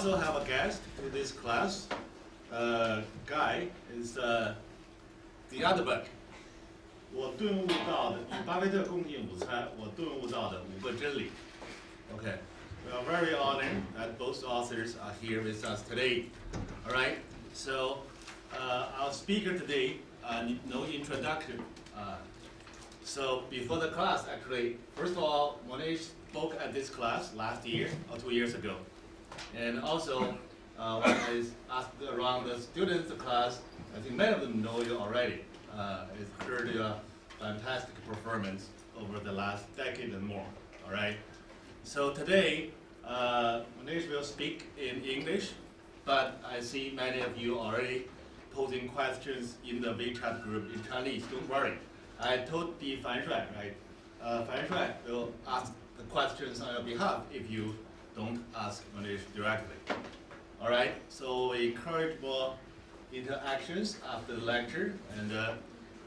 also have a guest to this class. Guy is the other book. 我顿悟到的与巴菲特共进午餐，我顿悟到的5个真理。Okay, we are very honored that both authors are here with us today. All right, so our speaker today no introduction. So before the class, actually, first of all, Mohnish spoke at this class last year or 2 years ago. And also, when I asked around the students of the class, I think many of them know you already. It's heard your fantastic performance over the last decade and more, all right? So today, Mohnish will speak in English, but I see many of you already posing questions in the WeChat group in Chinese. Don't worry. I told the Fan Shuai, right? Fan Shuai will ask the questions on your behalf if you don't ask Mohnish directly. All right, so we encourage more interactions after the lecture, and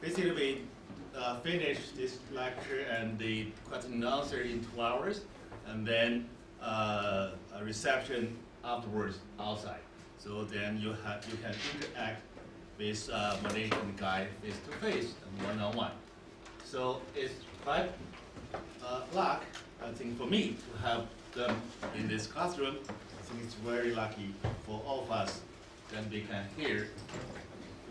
basically we finish this lecture and the question and answer in 2 hours, and then a reception afterwards outside. So then you can interact with Mohnish and Guy face to face and one-on-one. So it's quite luck, I think, for me to have them in this classroom. I think it's very lucky for all of us that we can hear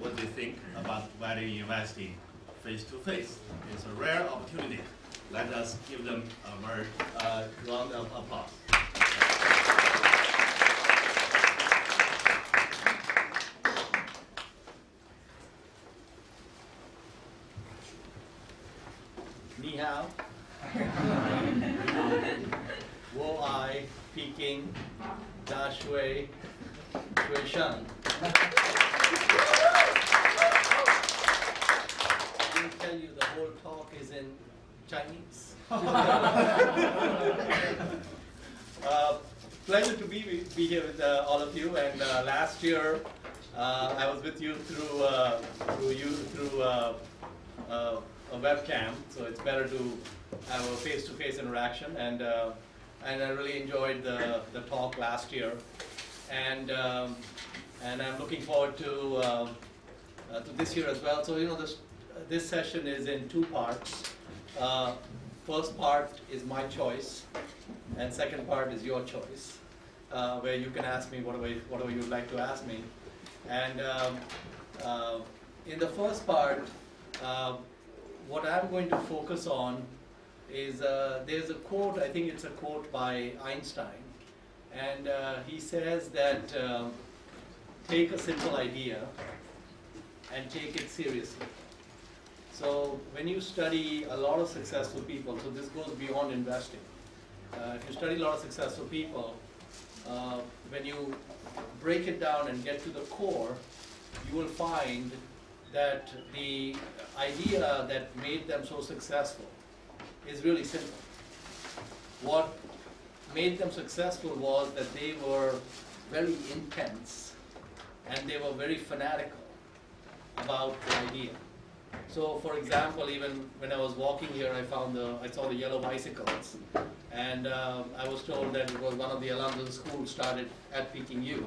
what they think about value investing face to face. It's a rare opportunity. Let us give them a very round of applause. Ni hao. Wo ai, Peking, da shui, shui sheng. I didn't tell you the whole talk is in Chinese. Pleasure to be here with all of you. And last year, I was with you through a webcam, so it's better to have a face-to-face interaction. And I really enjoyed the talk last year, and I'm looking forward to this year as well. So this session is in 2 parts. First part is my choice, and second part is your choice, where you can ask me whatever you'd like to ask me. And in the first part, what I'm going to focus on is there's a quote, I think it's a quote by Einstein, and he says that take a simple idea and take it seriously. So when you study a lot of successful people, so this goes beyond investing. If you study a lot of successful people, when you break it down and get to the core, you will find that the idea that made them so successful is really simple. What made them successful was that they were very intense and they were very fanatical about the idea. So, for example, even when I was walking here, I saw the yellow bicycles, and I was told that it was one of the alums of the school started at Peking U.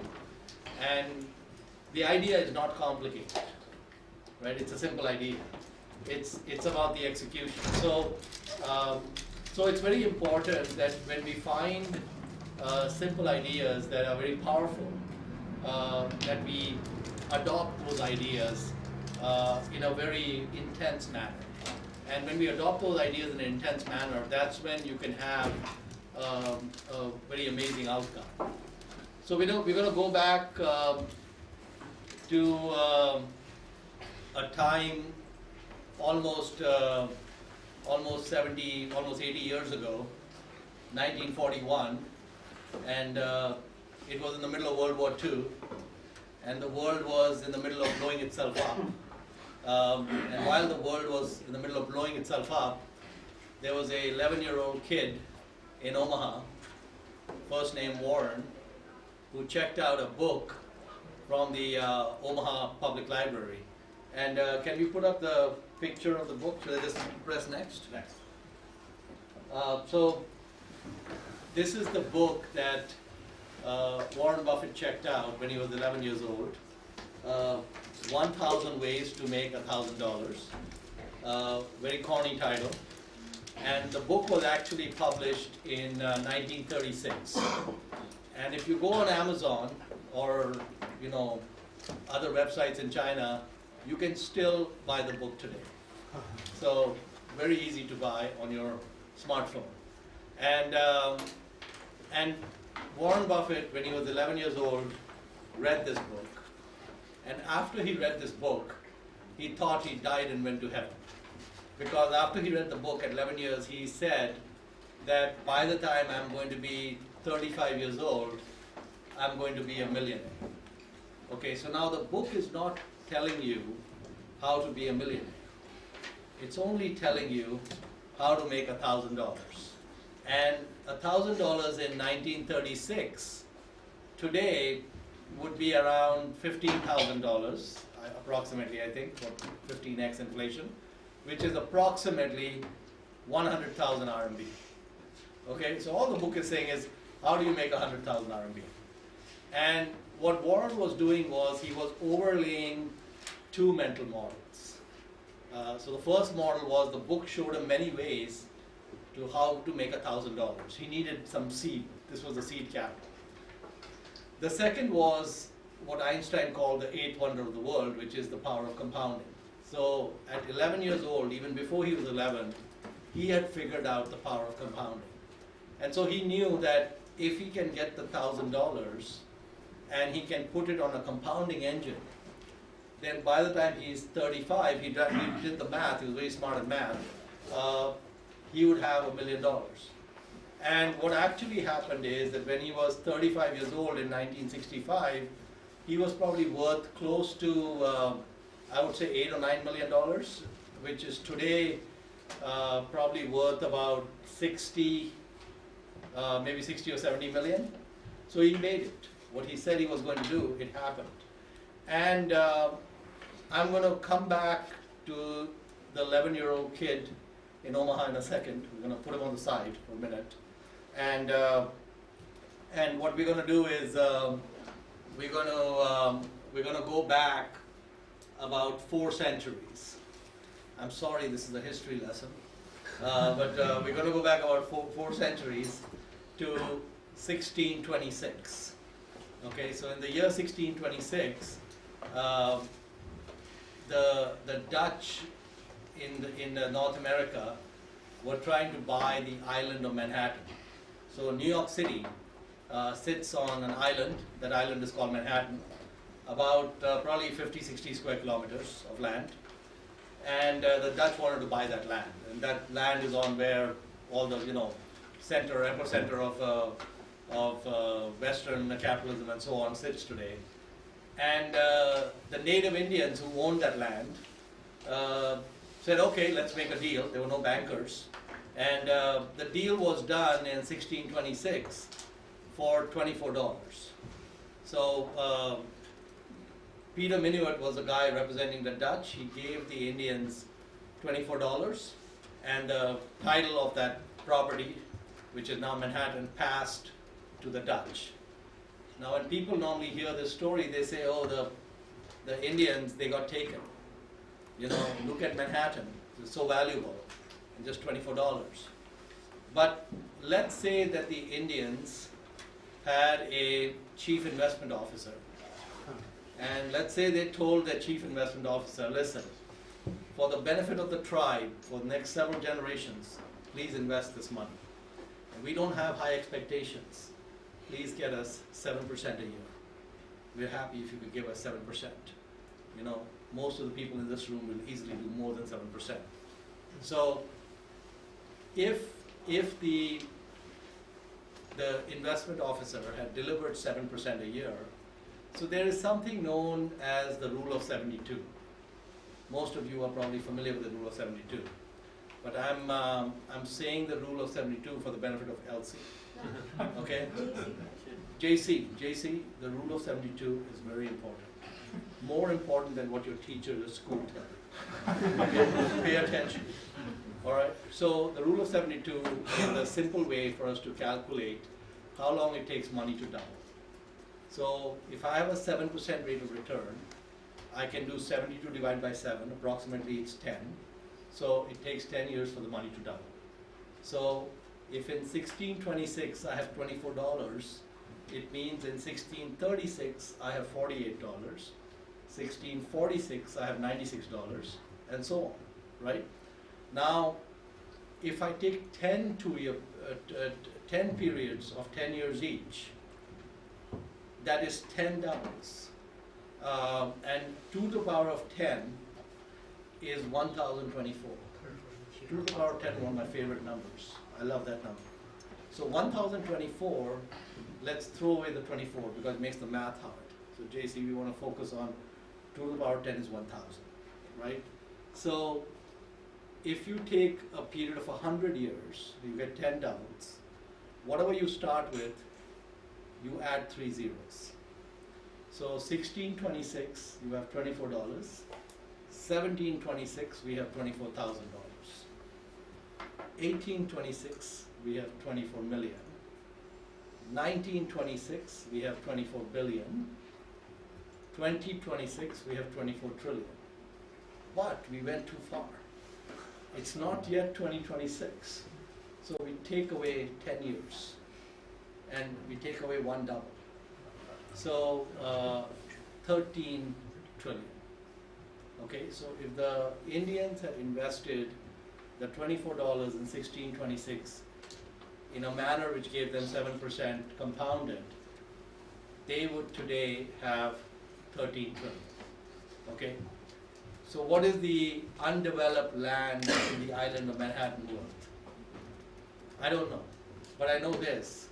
And the idea is not complicated, right? It's a simple idea. It's about the execution. So it's very important that when we find simple ideas that are very powerful, that we adopt those ideas in a very intense manner. And when we adopt those ideas in an intense manner, that's when you can have a very amazing outcome. So we're going to go back to a time almost 80 years ago, 1941, and it was in the middle of World War II, and the world was in the middle of blowing itself up. And while the world was in the middle of blowing itself up, there was a 11-year-old kid in Omaha, first name Warren, who checked out a book from the Omaha Public Library. And can you put up the picture of the book? Should I just press next? Next. So this is the book that Warren Buffett checked out when he was 11 years old. 1,000 Ways to Make $1,000. Very corny title. And the book was actually published in 1936. And if you go on Amazon or other websites in China, you can still buy the book today. So very easy to buy on your smartphone. And Warren Buffett, when he was 11 years old, read this book. And after he read this book, he thought he died and went to heaven. Because after he read the book at 11 years, he said that by the time I'm going to be 35 years old, I'm going to be a millionaire. Okay, so now the book is not telling you how to be a millionaire. It's only telling you how to make $1,000. And $1,000 in 1936, today, would be around $15,000, approximately, I think, for 15x inflation, which is approximately 100,000 RMB. Okay, so all the book is saying is, how do you make 100,000 RMB? And what Warren was doing was, he was overlaying two mental models. So the first model was, the book showed him many ways to how to make $1,000. He needed some seed. This was the seed capital. The second was what Einstein called the eighth wonder of the world, which is the power of compounding. So at 11 years old, even before he was 11, he had figured out the power of compounding. And so he knew that if he can get the $1,000 and he can put it on a compounding engine, then by the time he's 35, he did the math, he was very smart at math, he would have $1 million. And what actually happened is that when he was 35 years old in 1965, he was probably worth close to, I would say, $8 or $9 million, which is today probably worth about 60, maybe 60 or 70 million. So he made it. What he said he was going to do, it happened. And I'm going to come back to the 11-year-old kid in Omaha in a second. We're going to put him on the side for a minute. And what we're going to do is we're going to go back about 4 centuries. I'm sorry, this is a history lesson, but we're going to go back about 4 centuries to 1626. Okay, so in the year 1626, the Dutch in North America were trying to buy the island of Manhattan. So New York City sits on an island. That island is called Manhattan, about probably 50, 60 square kilometers of land. And the Dutch wanted to buy that land. And that land is on where all the, epicenter of Western capitalism and so on sits today. And the native Indians who owned that land said, okay, let's make a deal. There were no bankers. And the deal was done in 1626 for $24. So Peter Minuit was the guy representing the Dutch. He gave the Indians $24, and the title of that property, which is now Manhattan, passed to the Dutch. Now when people normally hear this story, they say, oh, the Indians, they got taken. Look at Manhattan, it's so valuable, and just $24. But let's say that the Indians had a chief investment officer. And let's say they told their chief investment officer, listen, for the benefit of the tribe, for the next several generations, please invest this money. And we don't have high expectations. Please get us 7% a year. We're happy if you could give us 7%. Most of the people in this room will easily do more than 7%. So if the investment officer had delivered 7% a year, so there is something known as the rule of 72. Most of you are probably familiar with the rule of 72. But I'm saying the rule of 72 for the benefit of Elsie. Okay? JC, the rule of 72 is very important. More important than what your teacher at school tells you. Okay? Pay attention. All right? So the rule of 72 is a simple way for us to calculate how long it takes money to double. So if I have a 7% rate of return, I can do 72 divided by 7, approximately it's 10. So it takes 10 years for the money to double. So if in 1626 I have $24, it means in 1636 I have $48, 1646 I have $96, and so on, right? Now, if I take 10 periods of 10 years each, that is 10 doubles. And 2 to the power of 10 is 1024. 2 to the power of 10 is one of my favorite numbers. I love that number. So 1024, let's throw away the 24 because it makes the math hard. So JC, we want to focus on 2 to the power of 10 is 1000, right? So if you take a period of 100 years, you get 10 doubles. Whatever you start with, you add 3 zeros. So 1626, you have $24. 1726, we have $24,000. 1826, we have 24 million. 1926, we have 24 billion. 2026, we have 24 trillion. But we went too far. It's not yet 2026. So we take away 10 years and we take away 1 double. So 13 trillion. Okay, so if the Indians had invested the $24 in 1626 in a manner which gave them 7% compounded, they would today have 13 trillion. Okay, so what is the undeveloped land in the island of Manhattan worth? I don't know, but I know this.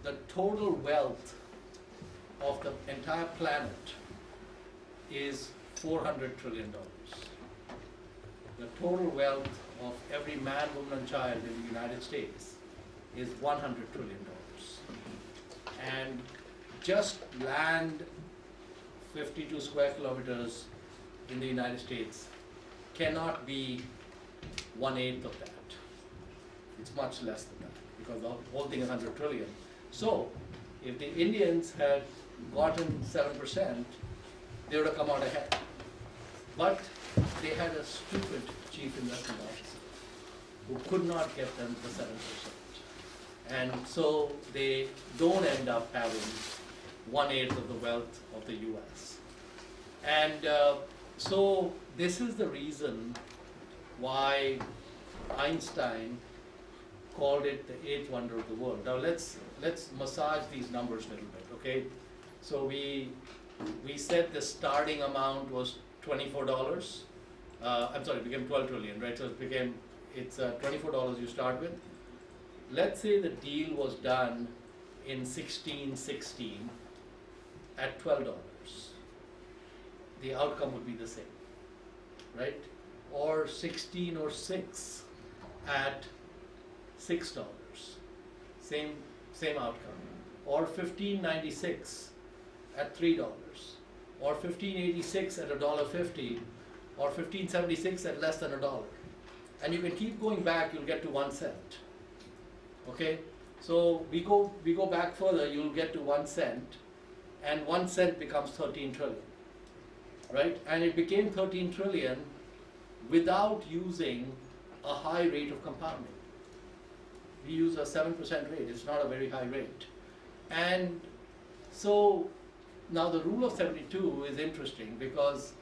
The total wealth of the entire planet is $400 trillion. The total wealth of every man, woman, and child in the United States is $100 trillion. And just land 52 square kilometers in the United States cannot be 1/8 of that. It's much less than that because the whole thing is 100 trillion. So if the Indians had gotten 7%, they would have come out ahead. But they had a stupid chief investment officer who could not get them the 7%. And so they don't end up having 1/8 of the wealth of the US. And so this is the reason why Einstein called it the 8th wonder of the world. Now let's massage these numbers a little bit, okay? So we said the starting amount was $24. I'm sorry, it became 12 trillion, right? So it's $24 you start with. Let's say the deal was done in 1616 at $12. The outcome would be the same, right? Or 1606 at $6, same outcome. Or 1596 at $3, or 1586 at $1.50, or 1576 at less than $1. And you can keep going back, you'll get to 1 cent. Okay? So we go back further, you'll get to 1 cent, and 1 cent becomes 13 trillion. Right? And it became 13 trillion without using a high rate of compounding. We use a 7% rate, it's not a very high rate. And so now the rule of 72 is interesting because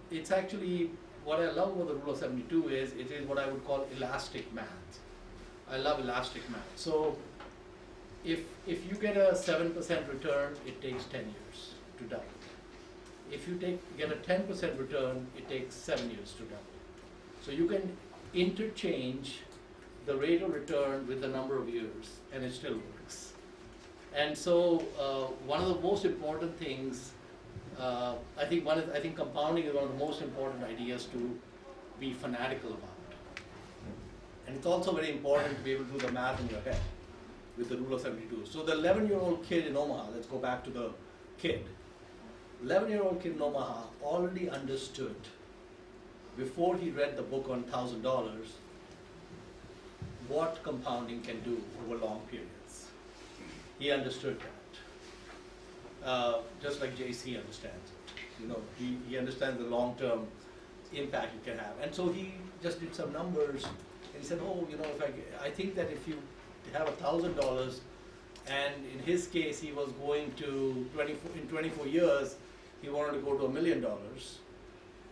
it's actually, what I love about the rule of 72 is it is what I would call elastic math. I love elastic math. So if you get a 7% return, it takes 10 years to double. If you get a 10% return, it takes 7 years to double. So you can interchange the rate of return with the number of years, and it still works. And so one of the most important things, I think compounding is one of the most important ideas to be fanatical about. And it's also very important to be able to do the math in your head with the rule of 72. So the 11-year-old kid in Omaha, let's go back to the kid. 11-year-old kid in Omaha already understood, before he read the book on $1,000, what compounding can do over long periods. He understood that. just like JC understands it. You know, he understands the long-term impact it can have. And so he just did some numbers, and he said, oh, you know, I think that if you have $1,000, and in his case, he was going to, in 24 years, he wanted to go to $1 million.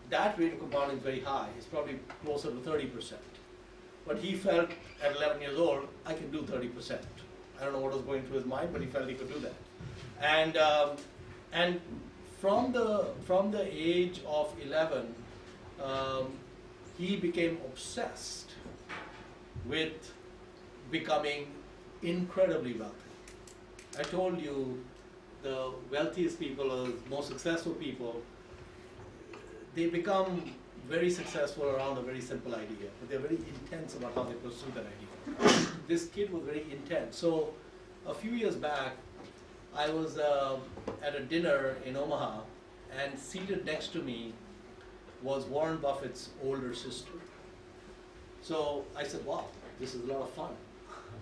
That rate of compounding is very high. It's probably closer to 30%. But he felt at 11 years old, I can do 30%. I don't know what was going through his mind, but he felt he could do that. And from the age of 11, he became obsessed with becoming incredibly wealthy. I told you, the wealthiest people or the most successful people, they become very successful around a very simple idea, but they're very intense about how they pursue that idea. This kid was very intense. So a few years back, I was at a dinner in Omaha, and seated next to me was Warren Buffett's older sister. So I said, wow, this is a lot of fun.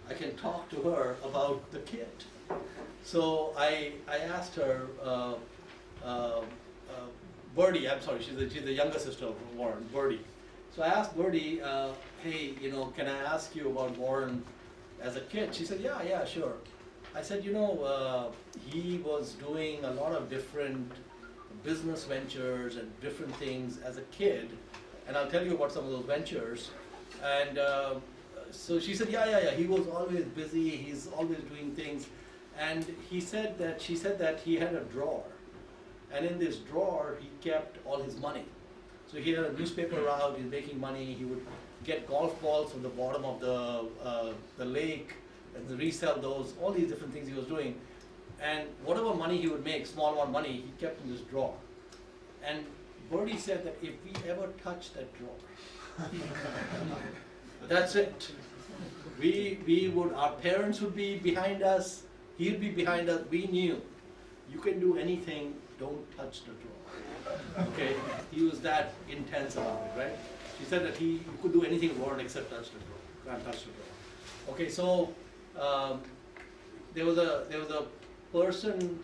I can talk to her about the kid. So I asked her, Birdie, I'm sorry, she's the younger sister of Warren, Birdie. So I asked Birdie, hey, you know, can I ask you about Warren as a kid? She said, yeah, sure. I said, you know, he was doing a lot of different business ventures and different things as a kid, and I'll tell you about some of those ventures. And so she said, yeah, he was always busy, he's always doing things. And she said that he had a drawer. And in this drawer, he kept all his money. So he had a newspaper route, he's making money, he would get golf balls from the bottom of the lake and resell those, all these different things he was doing. And whatever money he would make, small amount of money, he kept in this drawer. And Birdie said that if we ever touch that drawer, that's it. Our parents would be behind us, he'd be behind us, we knew, you can do anything, don't touch the drawer. Okay, he was that intense about it, right? She said that you could do anything in Warren except touch the drawer, can't touch the drawer. Okay, so there was a person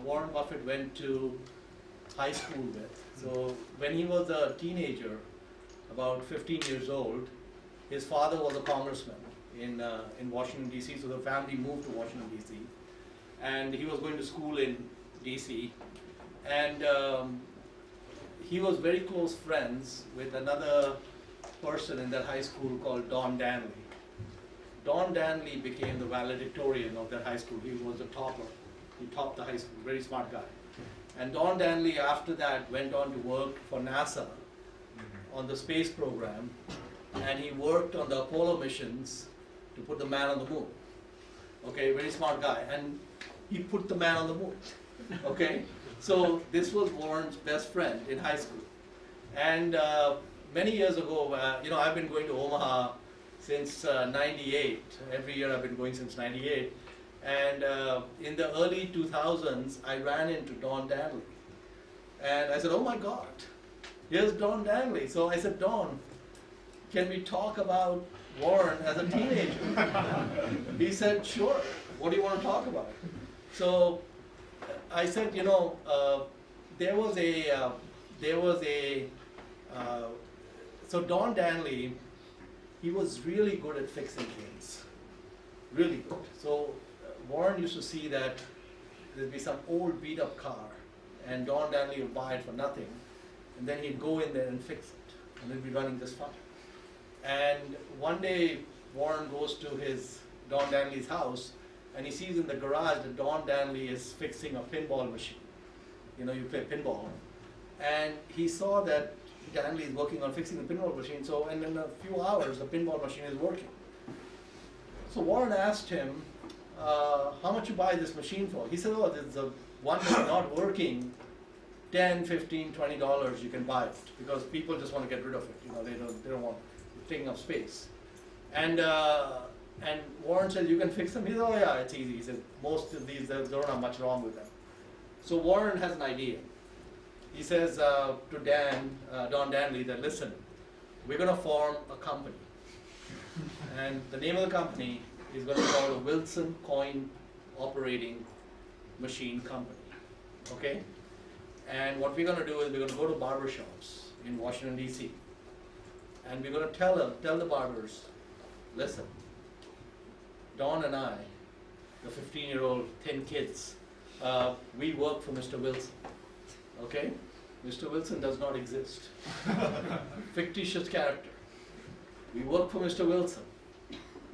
Warren Buffett went to high school with. So when he was a teenager, about 15 years old, his father was a congressman in Washington, D.C., so the family moved to Washington, D.C. And he was going to school in D.C. And he was very close friends with another person in that high school called Don Danley. Don Danley became the valedictorian of that high school. He was a topper. He topped the high school, very smart guy. And Don Danley, after that, went on to work for NASA on the space program, and he worked on the Apollo missions to put the man on the moon. Okay, very smart guy. And he put the man on the moon. Okay, so this was Warren's best friend in high school. And many years ago, I've been going to Omaha since 98. Every year I've been going since 98. And in the early 2000s, I ran into Don Danley. And I said, oh my God, here's Don Danley. So I said, Don, can we talk about Warren as a teenager? He said, sure. What do you want to talk about? So I said, so Don Danley, he was really good at fixing things, really good. So Warren used to see that there'd be some old beat up car, and Don Danley would buy it for nothing, and then he'd go in there and fix it, and it'd be running just fine. And one day, Warren goes to Don Danley's house, and he sees in the garage that Don Danley is fixing a pinball machine. You play pinball. And he saw that Danley is working on fixing the pinball machine, and in a few hours, the pinball machine is working. So Warren asked him, how much you buy this machine for? He said, oh, there's a one that's not working, $10, $15, $20 you can buy it, because people just want to get rid of it. They don't want it taking up space. And Warren said, you can fix them? He said, oh yeah, it's easy. He said, most of these, there don't have much wrong with them. So Warren has an idea. He says to Don Danley that, listen, we're going to form a company. And the name of the company is going to be called a Wilson Coin Operating Machine Company. okay? And what we're gonna do is we're gonna go to barber shops in Washington, D.C. And we're gonna tell the barbers, listen, Don and I, the 15-year-old thin kids, we work for Mr. Wilson, okay? Mr. Wilson does not exist. Fictitious character. We work for Mr. Wilson.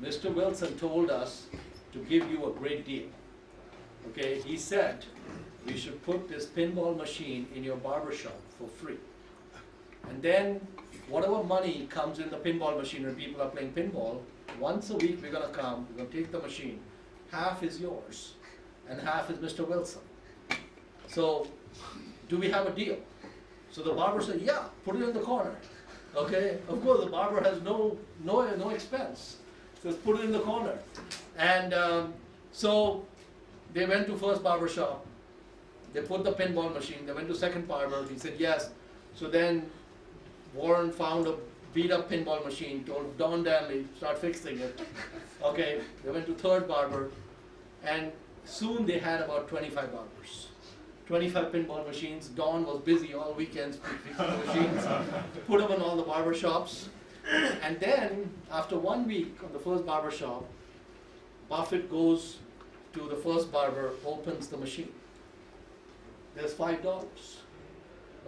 Mr. Wilson told us to give you a great deal. Okay, he said we should put this pinball machine in your barber shop for free. And then whatever money comes in the pinball machine when people are playing pinball, once a week we're gonna come, we're gonna take the machine. Half is yours and half is Mr. Wilson. So, do we have a deal? So the barber said, yeah, put it in the corner. Okay, of course the barber has no expense. Says put it in the corner. And so they went to first barber shop. They put the pinball machine. They went to second barber. He said yes. So then Warren found a beat up pinball machine. Told Don Danley start fixing it. Okay. They went to third barber, and soon they had about 25 barbers. 25 pinball machines. Don was busy all weekends fixing the machines. Put them in all the barber shops. And then, after 1 week on the first barber shop, Buffett goes to the first barber, opens the machine. There's $5.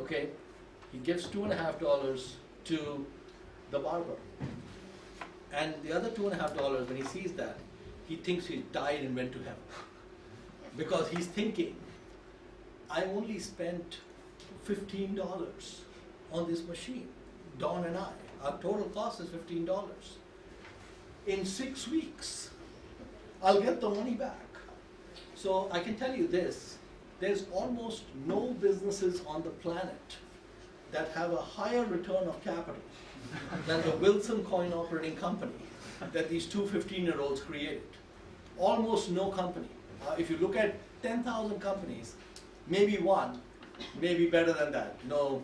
Okay? He gives $2.50 to the barber. And the other $2.50, when he sees that, he thinks he died and went to heaven. Because he's thinking, I only spent $15 on this machine, Don and I. Our total cost is $15. In 6 weeks, I'll get the money back. So I can tell you this, there's almost no businesses on the planet that have a higher return of capital than the Wilson Coin Operating Company that these two 15-year-olds created. Almost no company. If you look at 10,000 companies, maybe one, maybe better than that. No,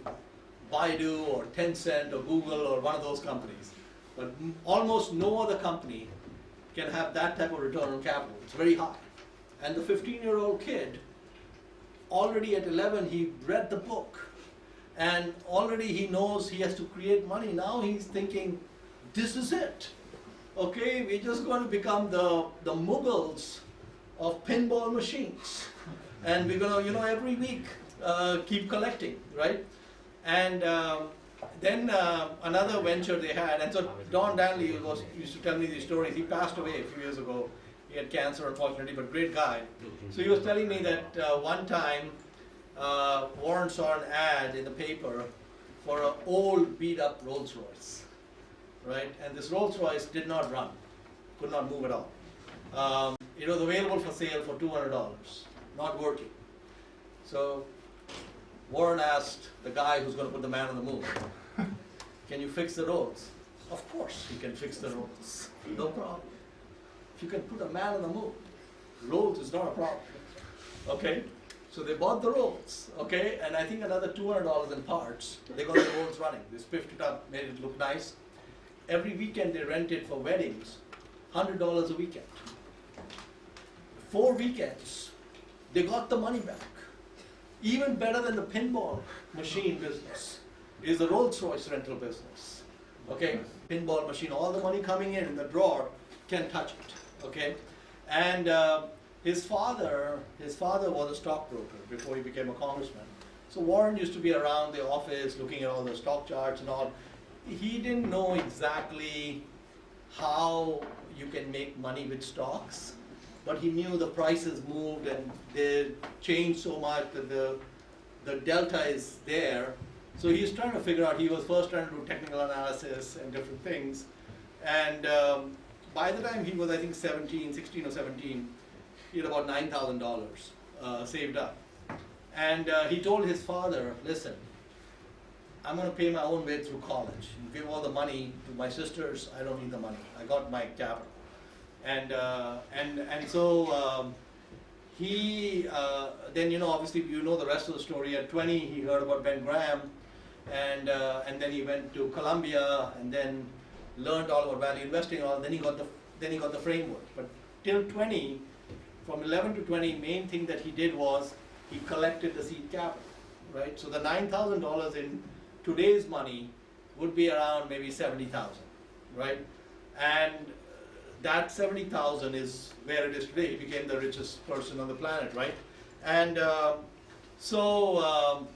Baidu or Tencent or Google or one of those companies. But almost no other company can have that type of return on capital. It's very high. And the 15-year-old kid, already at 11, he read the book. And already he knows he has to create money. Now he's thinking, this is it. Okay, we're just going to become the Mughals of pinball machines. And we're going to, every week keep collecting, right? And then another venture they had, and so Don Danley used to tell me these stories. He passed away a few years ago. He had cancer, unfortunately, but great guy. So he was telling me that one time Warren saw an ad in the paper for an old beat-up Rolls Royce, right? And this Rolls Royce did not run, could not move at all. It was available for sale for $200, not working. So Warren asked the guy who's going to put the man on the moon, can you fix the roads? Of course he can fix the roads, no problem. If you can put a man on the moon, roads is not a problem, okay? So they bought the roads, okay? And I think another $200 in parts. They got the roads running. They spiffed it up, made it look nice. Every weekend they rented for weddings, $100 a weekend. 4 weekends, they got the money back. Even better than the pinball machine business is the Rolls Royce rental business. Okay, pinball machine, all the money coming in the drawer, can't touch it. Okay, and his father was a stockbroker before he became a congressman. So Warren used to be around the office looking at all the stock charts and all. He didn't know exactly how you can make money with stocks, but he knew the prices moved and they changed so much that the delta is there. So he's trying to figure out, he was first trying to do technical analysis and different things. And by the time he was, I think, 16 or 17, he had about $9,000 saved up. And he told his father, listen, I'm going to pay my own way through college. You give all the money to my sisters, I don't need the money. I got my capital. And so he, then, obviously the rest of the story. At 20, he heard about Ben Graham, and then he went to Columbia, and then learned all about value investing. Then he got the framework. But till 20, from 11 to 20, main thing that he did was he collected the seed capital, right? So the $9,000 in today's money would be around maybe 70,000, right? And that 70,000 is where it is today. He became the richest person on the planet, right? And so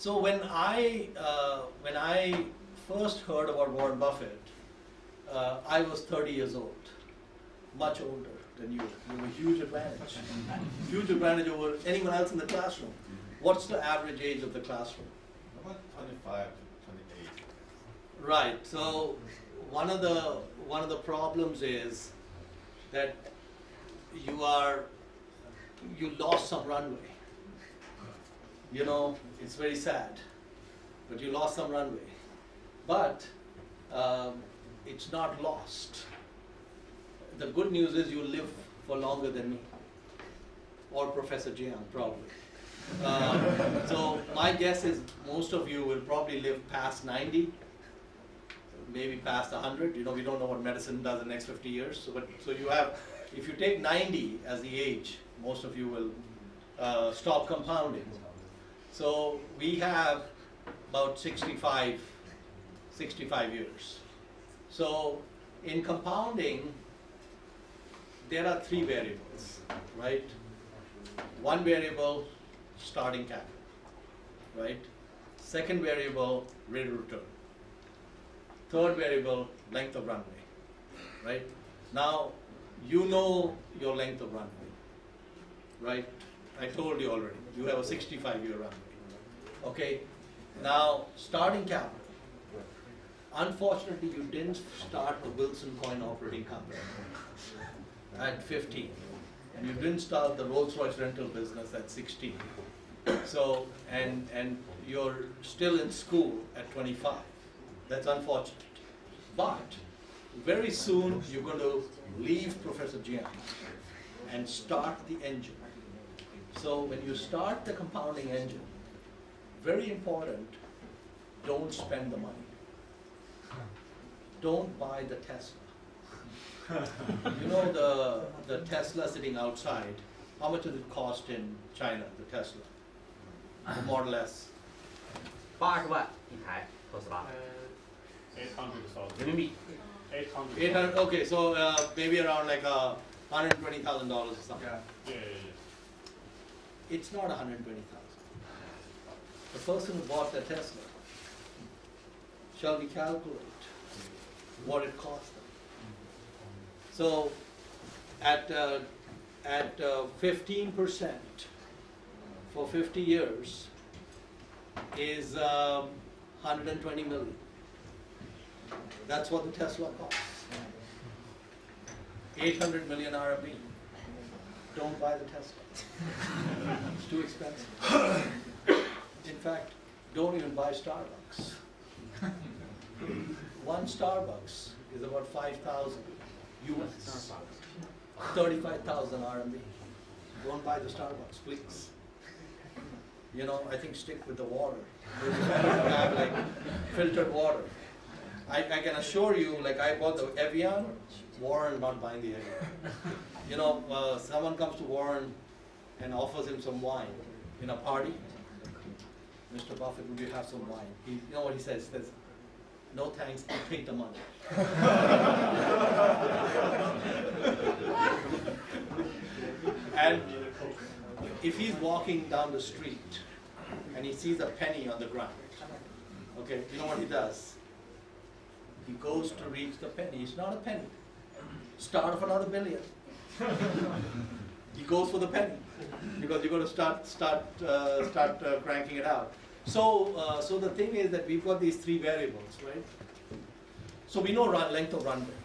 when I first heard about Warren Buffett, I was 30 years old, much older than you. You have a huge advantage, huge advantage over anyone else in the classroom. What's the average age of the classroom? About 25 to 28. Right. So one of the problems is that you lost some runway. You know, it's very sad, but you lost some runway. But it's not lost. The good news is you live for longer than me, or Professor Jiang, probably. So my guess is most of you will probably live past 90, maybe past 100. You know, we don't know what medicine does in the next 50 years. So you have, if you take 90 as the age, most of you will stop compounding. So we have about 65 years. So in compounding, there are three variables, right? One variable, starting capital, right? Second variable, rate of return. Third variable, length of runway, right? Now, you know your length of runway, right? I told you already, you have a 65-year runway. Okay, now starting capital. Unfortunately, you didn't start the Wilson Coin Operating Company at 15, and you didn't start the Rolls-Royce rental business at 16. So, and you're still in school at 25. That's unfortunate. But very soon you're going to leave Professor Jiang and start the engine. So when you start the compounding engine, very important, don't spend the money. Don't buy the Tesla. You know the Tesla sitting outside, how much does it cost in China, the Tesla? The Model S? 80万一台特斯拉， 800,000. 人民币。 800. 800, okay, so maybe around like $120,000 or something. Yeah. It's not 120,000. The person who bought the Tesla, shall we calculate what it cost them? So at 15% for 50 years is 120 million. That's what the Tesla costs. 800 million RMB. Don't buy the Tesla. It's too expensive. In fact, don't even buy Starbucks. One Starbucks is about 5,000 US, 35,000 RMB. Don't buy the Starbucks, please. You know, I think stick with the water. Have like filtered water. I can assure you, like I bought the Evian, Warren not buying the Evian. You know, someone comes to Warren and offers him some wine in a party. Mr. Buffett, would you have some wine? You know what he says? He says, no thanks, I'll take the money. And if he's walking down the street and he sees a penny on the ground, okay, you know what he does? He goes to reach the penny. It's not a penny. Start of another billion. He goes for the penny because you're going to start cranking it out. So, so the thing is that we've got these three variables, right? So we know length of runway,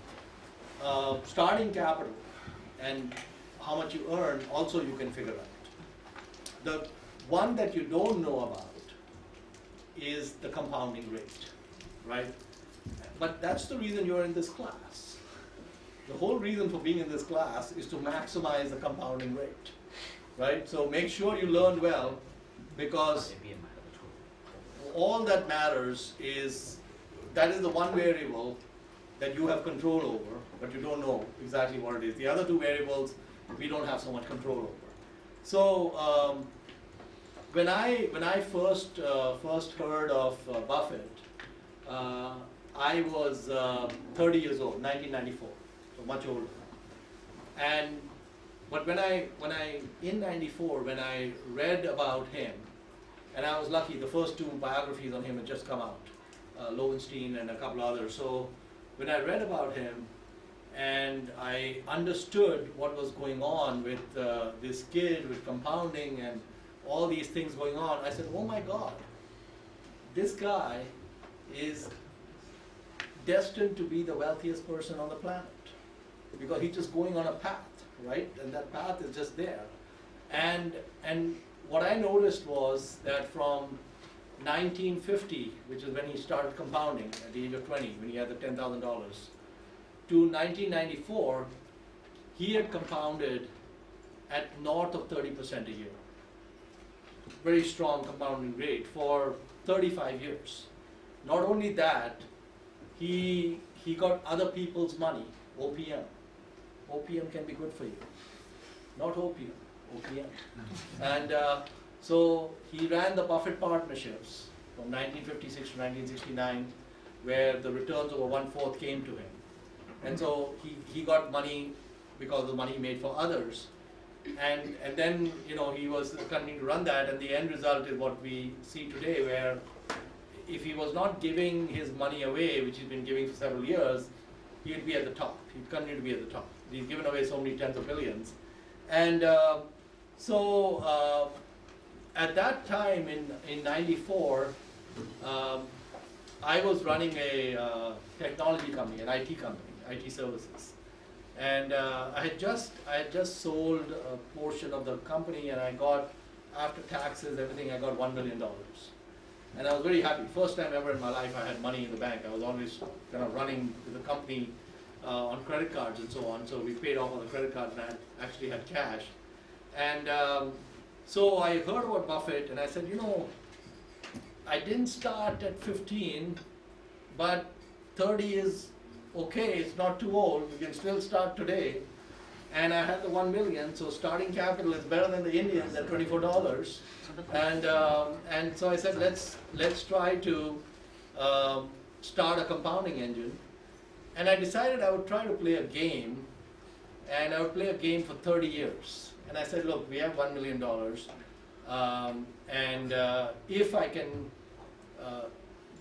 starting capital, and how much you earn. Also, you can figure out. The one that you don't know about is the compounding rate, right? But that's the reason you're in this class. The whole reason for being in this class is to maximize the compounding rate, right? So make sure you learn well, because all that matters is, that is the one variable that you have control over, but you don't know exactly what it is. The other two variables, we don't have so much control over. So when I first heard of Buffett, I was 30 years old, 1994, so much older. But when I in '94 when I read about him, and I was lucky, the first two biographies on him had just come out, Lowenstein and a couple others. So when I read about him, and I understood what was going on with this kid, with compounding and all these things going on, I said, oh my God, this guy is destined to be the wealthiest person on the planet, because he's just going on a path, right? And that path is just there. And what I noticed was that from 1950, which is when he started compounding at the age of 20, when he had the $10,000, to 1994, he had compounded at north of 30% a year. Very strong compounding rate for 35 years. Not only that, he got other people's money, OPM. OPM can be good for you. Not opium, OPM. And so he ran the Buffett partnerships from 1956 to 1969, where the returns over 1/4 came to him. And so he got money because of the money he made for others. And then, he was continuing to run that, and the end result is what we see today, where if he was not giving his money away, which he's been giving for several years, he'd be at the top. He'd continue to be at the top. He's given away so many tens of billions. And at that time in '94, I was running a technology company, an IT company, IT services. And I had just sold a portion of the company, and I got, after taxes, everything, I got $1 million. And I was very happy. First time ever in my life I had money in the bank. I was always kind of running the company on credit cards and so on. So we paid off on the credit cards, and I actually had cash. And so I heard about Buffett, and I said, I didn't start at 15, but 30 is okay, it's not too old, we can still start today. And I had the 1 million, so starting capital is better than the Indians at $24. And so I said, let's try to start a compounding engine. And I decided I would try to play a game, and I would play a game for 30 years. And I said, look, we have $1 million, and if I can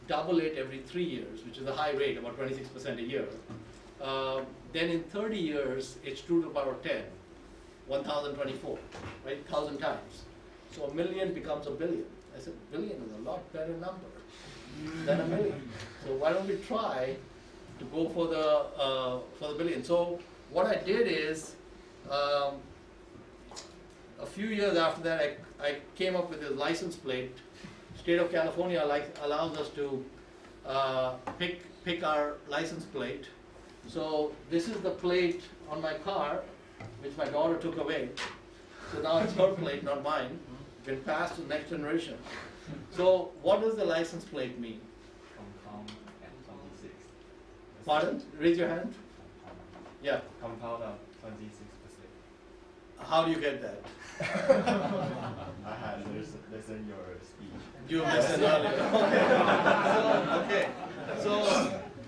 double it every 3 years, which is a high rate, about 26% a year, then in 30 years, it's 2 to the power 10, 1,024, right, 1,000 times. So a million becomes a billion. I said, billion is a lot better number than a million. So why don't we try to go for the billion? So what I did is, a few years after that, I came up with a license plate. State of California allows us to pick our license plate. So this is the plate on my car, which my daughter took away. So now it's her plate, not mine. Been passed to the next generation. So what does the license plate mean? Compound at 26. Pardon? Raise your hand. Yeah. Compound at 26%. How do you get that? I had listen your speech. You listened earlier. Okay. So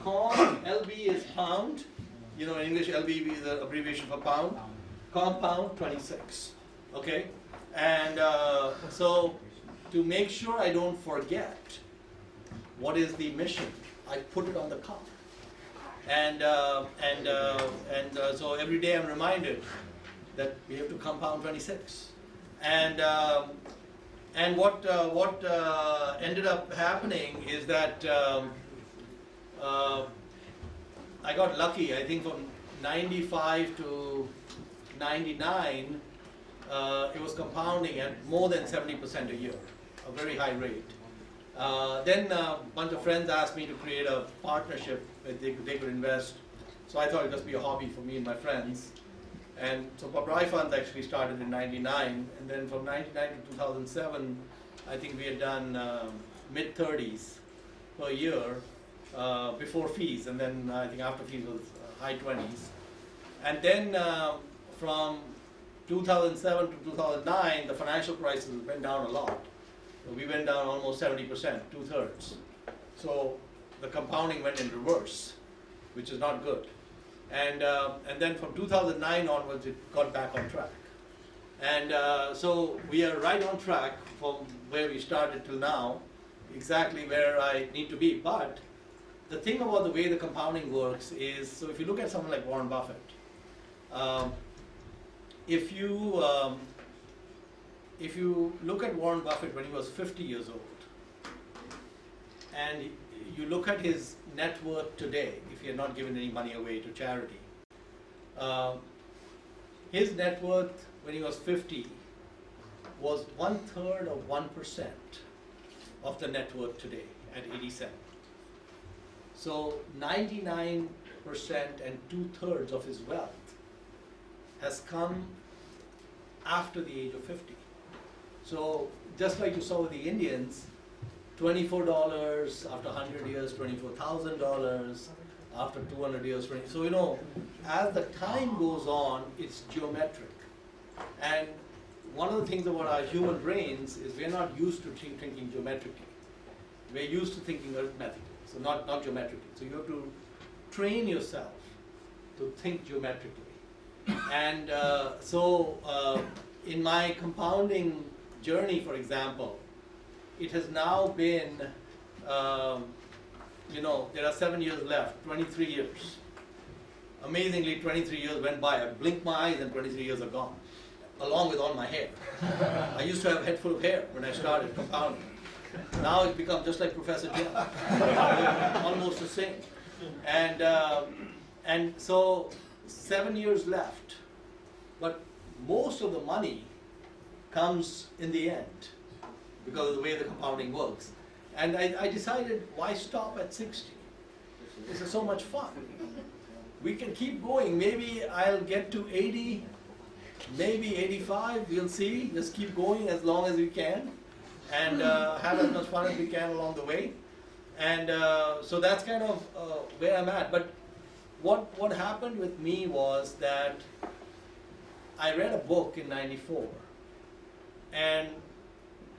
com, LB is pound. In English, LB is the abbreviation for pound. Compound 26. Okay. And so to make sure I don't forget what is the mission, I put it on the car. And so every day I'm reminded that we have to compound 26. And what ended up happening is that I got lucky. I think from 95 to 99, it was compounding at more than 70% a year, a very high rate. Then a bunch of friends asked me to create a partnership that they could invest. So I thought it would just be a hobby for me and my friends. And so Pabrai Funds actually started in '99, and then from '99 to 2007, I think we had done mid-30s per year before fees, and then I think after fees was high 20s. And then from 2007 to 2009, the financial crisis went down a lot. We went down almost 70%, 2/3. So the compounding went in reverse, which is not good. And then from 2009 onwards, it got back on track. And so we are right on track from where we started till now, exactly where I need to be. But the thing about the way the compounding works is, so if you look at someone like Warren Buffett, if you look at Warren Buffett when he was 50 years old, and you look at his net worth today, if he had not given any money away to charity, his net worth when he was 50 was 1/3 of 1% of the net worth today at 87. So 99% and 2/3 of his wealth has come after the age of 50. So just like you saw with the Indians, $24 after 100 years, $24,000 after 200 years. So as the time goes on, it's geometric. And one of the things about our human brains is we're not used to thinking geometrically. We're used to thinking arithmetically, so not geometrically. So you have to train yourself to think geometrically. And in my compounding journey, for example, it has now been, there are 7 years left, 23 years. Amazingly, 23 years went by. I blinked my eyes and 23 years are gone, along with all my hair. I used to have a head full of hair when I started compounding. Now it's become just like Professor Jiang, almost the same. And so 7 years left, but most of the money comes in the end because of the way the compounding works. And I decided, why stop at 60? This is so much fun. We can keep going. Maybe I'll get to 80, maybe 85, we'll see. Just keep going as long as we can and have as much fun as we can along the way. And so that's kind of where I'm at. But what happened with me was that I read a book in '94, and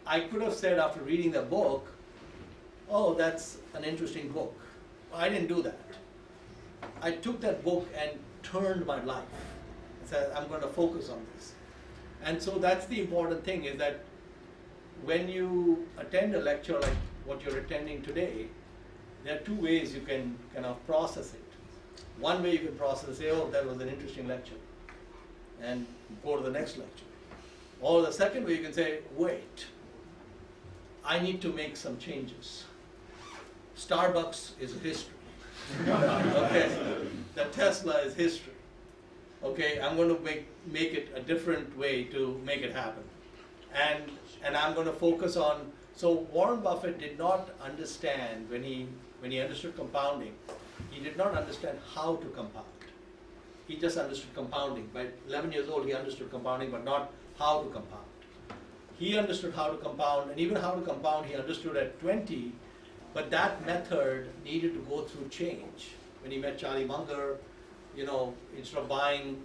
I could have said after reading the book, oh, that's an interesting book. I didn't do that. I took that book and turned my life. I said, I'm going to focus on this. And so that's the important thing, is that when you attend a lecture like what you're attending today, there are two ways you can kind of process it. One way you can process, say, oh, that was an interesting lecture, and go to the next lecture. Or the second way you can say, wait, I need to make some changes. Starbucks is history. Okay, the Tesla is history. Okay, I'm going to make it a different way to make it happen. And I'm going to focus on, so Warren Buffett did not understand when he understood compounding, he did not understand how to compound. He just understood compounding. By 11 years old, he understood compounding, but not how to compound. He understood how to compound, and even how to compound he understood at 20, but that method needed to go through change. When he met Charlie Munger, instead of buying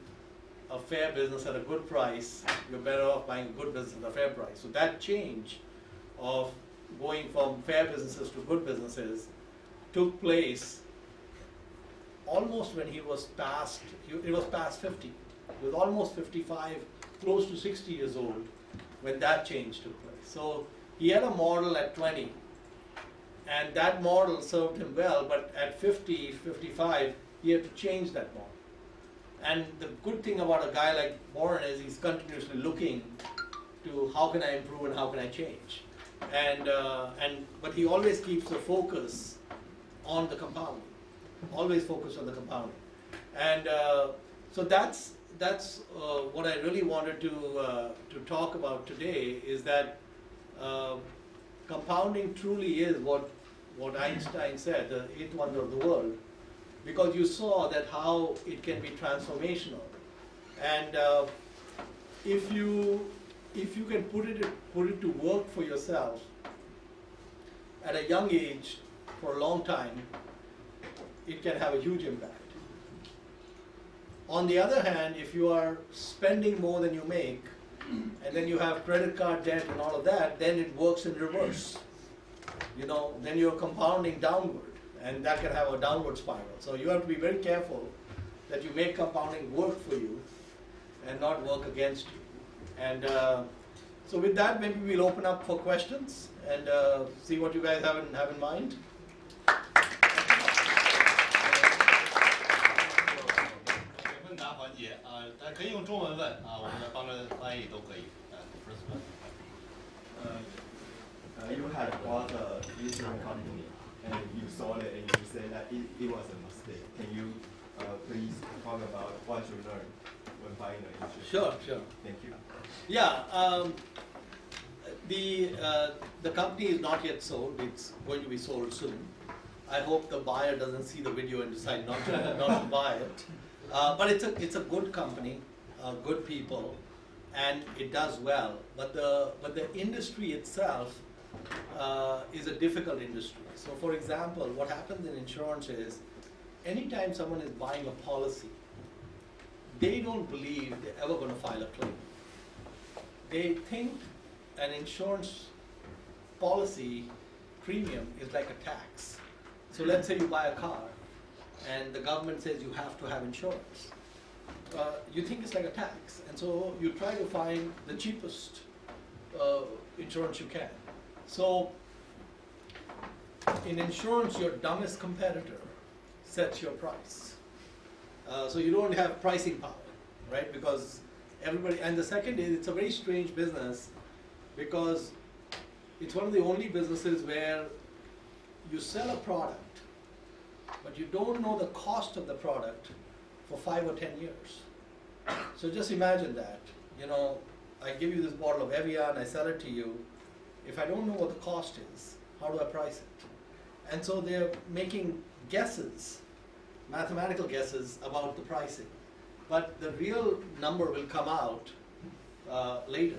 a fair business at a good price, you're better off buying a good business at a fair price. So that change of going from fair businesses to good businesses took place almost when it was past 50. He was almost 55, close to 60 years old when that change took place. So he had a model at 20, and that model served him well, but at 50, 55, he had to change that model. And the good thing about a guy like Warren is he's continuously looking to how can I improve and how can I change. But he always keeps the focus on the compounding. Always focus on the compounding. And so that's what I really wanted to talk about today, is that compounding truly is what Einstein said, the eighth wonder of the world, because you saw that how it can be transformational. And if you can put it to work for yourself at a young age for a long time, it can have a huge impact. On the other hand, if you are spending more than you make, and then you have credit card debt and all of that, then it works in reverse. Then you're compounding downward, and that can have a downward spiral. So you have to be very careful that you make compounding work for you and not work against you. And so with that, maybe we'll open up for questions and see what you guys have in mind. 问答环节啊，大家可以用中文问啊，我们来帮着翻译都可以。First one. You had bought an insurance company and you sold it and you said that it was a mistake. Can you please talk about what you learned when buying an insurance? Sure. Thank you. Yeah, the company is not yet sold. It's going to be sold soon. I hope the buyer doesn't see the video and decide not to buy it. But it's a good company, good people, and it does well. But the industry itself is a difficult industry. So, for example, what happens in insurance is, anytime someone is buying a policy, they don't believe they're ever going to file a claim. They think an insurance policy premium is like a tax. So let's say you buy a car and the government says you have to have insurance. You think it's like a tax, and so you try to find the cheapest insurance you can. So in insurance, your dumbest competitor sets your price. So you don't have pricing power, right? Because everybody, and the second is, it's a very strange business because it's one of the only businesses where you sell a product, but you don't know the cost of the product for 5 or 10 years. So just imagine that, I give you this bottle of Evian, I sell it to you. If I don't know what the cost is, how do I price it? And so they're making guesses, mathematical guesses about the pricing. But the real number will come out later.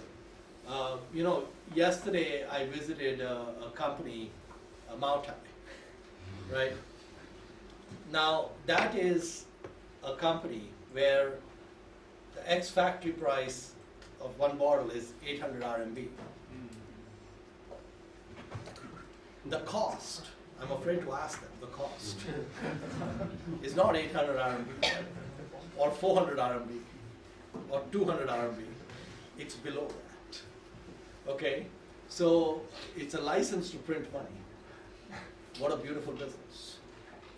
Yesterday I visited a company, Mautai, right? Now that is a company where the ex-factory price of one bottle is 800 RMB. The cost, I'm afraid to ask them, the cost is not 800 RMB or 400 RMB or 200 RMB. It's below that. Okay? So it's a license to print money. What a beautiful business,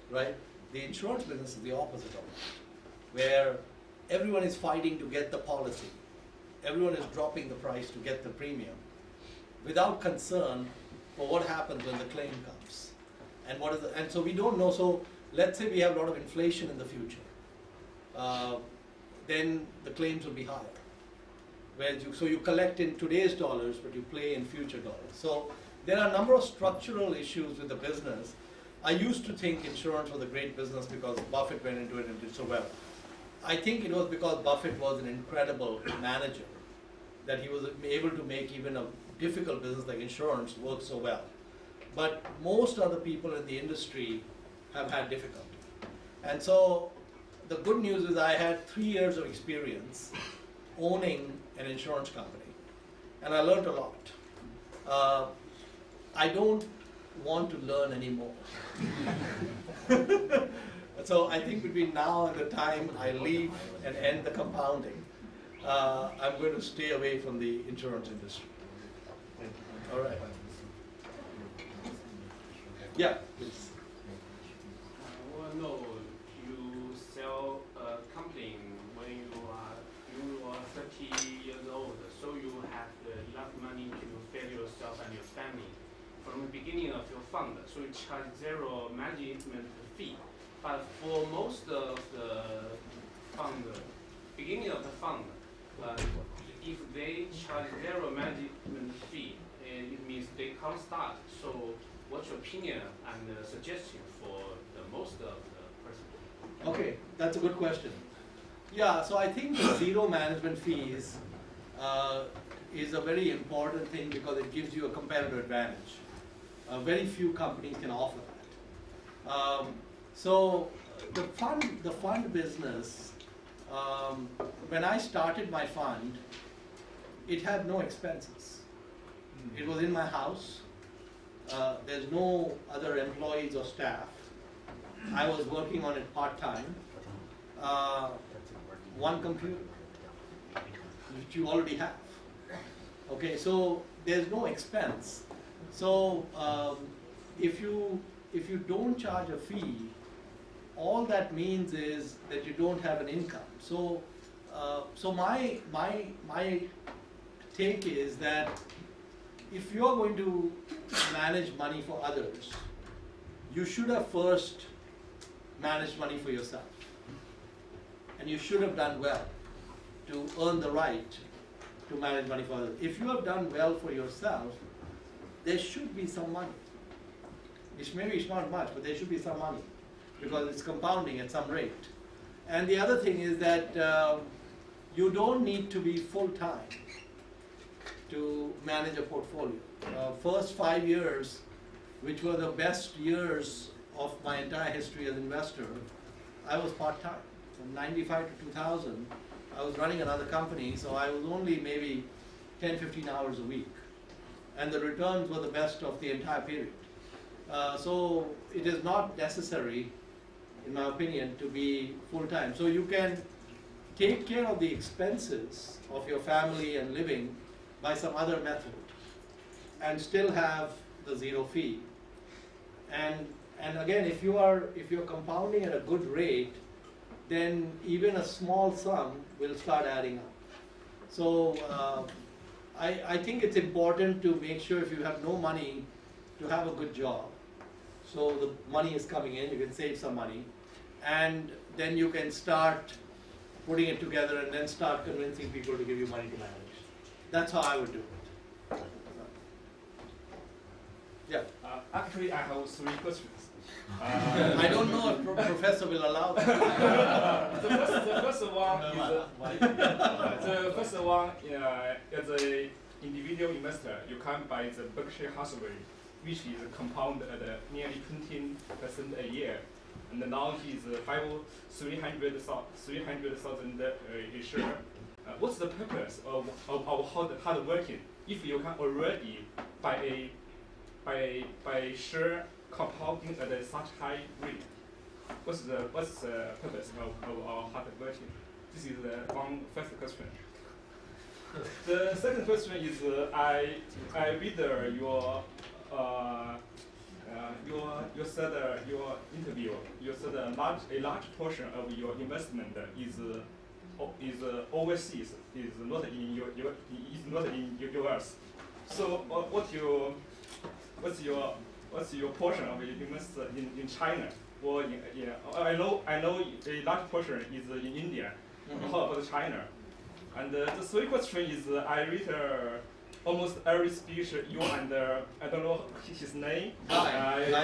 right? The insurance business is the opposite of that, where everyone is fighting to get the policy. Everyone is dropping the price to get the premium without concern for what happens when the claim comes. And so we don't know. So let's say we have a lot of inflation in the future. Then the claims will be higher. So you collect in today's dollars, but you pay in future dollars. So there are a number of structural issues with the business. I used to think insurance was a great business because Buffett went into it and did so well. I think it was because Buffett was an incredible manager that he was able to make even a difficult business like insurance work so well. But most other people in the industry have had difficulty. And so the good news is I had 3 years of experience owning an insurance company, and I learned a lot. I don't want to learn anymore. So I think between now and the time I leave and end the compounding, I'm going to stay away from the insurance industry. All right. Yeah, please. No, you sell a company when you are 30 years old, so you have enough money to feed yourself and your family from the beginning of your fund. So you charge zero management fee. But for most of the fund, beginning of the fund, if they charge zero management fee, it means they can't start. So what's your opinion and suggestion for the most of the person? Okay, that's a good question. Yeah, so I think the zero management fees is a very important thing because it gives you a competitive advantage. Very few companies can offer that. So the fund business when I started my fund, it had no expenses. It was in my house. There's no other employees or staff. I was working on it part-time. One computer, which you already have. Okay, so there's no expense. So if you don't charge a fee, all that means is that you don't have an income. So my take is that if you're going to manage money for others, you should have first managed money for yourself. And you should have done well to earn the right to manage money for others. If you have done well for yourself, there should be some money. Maybe it's not much, but there should be some money because it's compounding at some rate. And the other thing is that you don't need to be full-time to manage a portfolio. First 5 years, which were the best years of my entire history as an investor, I was part-time. From 95 to 2000, I was running another company, so I was only maybe 10, 15 hours a week. And the returns were the best of the entire period. So it is not necessary, in my opinion, to be full-time. So you can take care of the expenses of your family and living by some other method and still have the zero fee. And again, if you're compounding at a good rate, then even a small sum will start adding up. So I think it's important to make sure if you have no money to have a good job. So the money is coming in, you can save some money, and then you can start putting it together and then start convincing people to give you money to manage. That's how I would do it. Yeah. Actually, I have 3 questions. I don't know if Professor will allow that. The first one as an individual investor, you can buy the Berkshire Hathaway, which is compounded at nearly 20% a year, and now he's 300,000 a share. What's the purpose of hard working if you can already buy share compounding at such high rate? What's the purpose of our hard working? This is one first question. The second question is I read you said your interview. You said a large portion of your investment is overseas, is not in US. So what's your portion of your investment in China? Or I know a large portion is in India. Mm-hmm. How about China? And the third question is I read almost every speech you and I don't know his name. Guy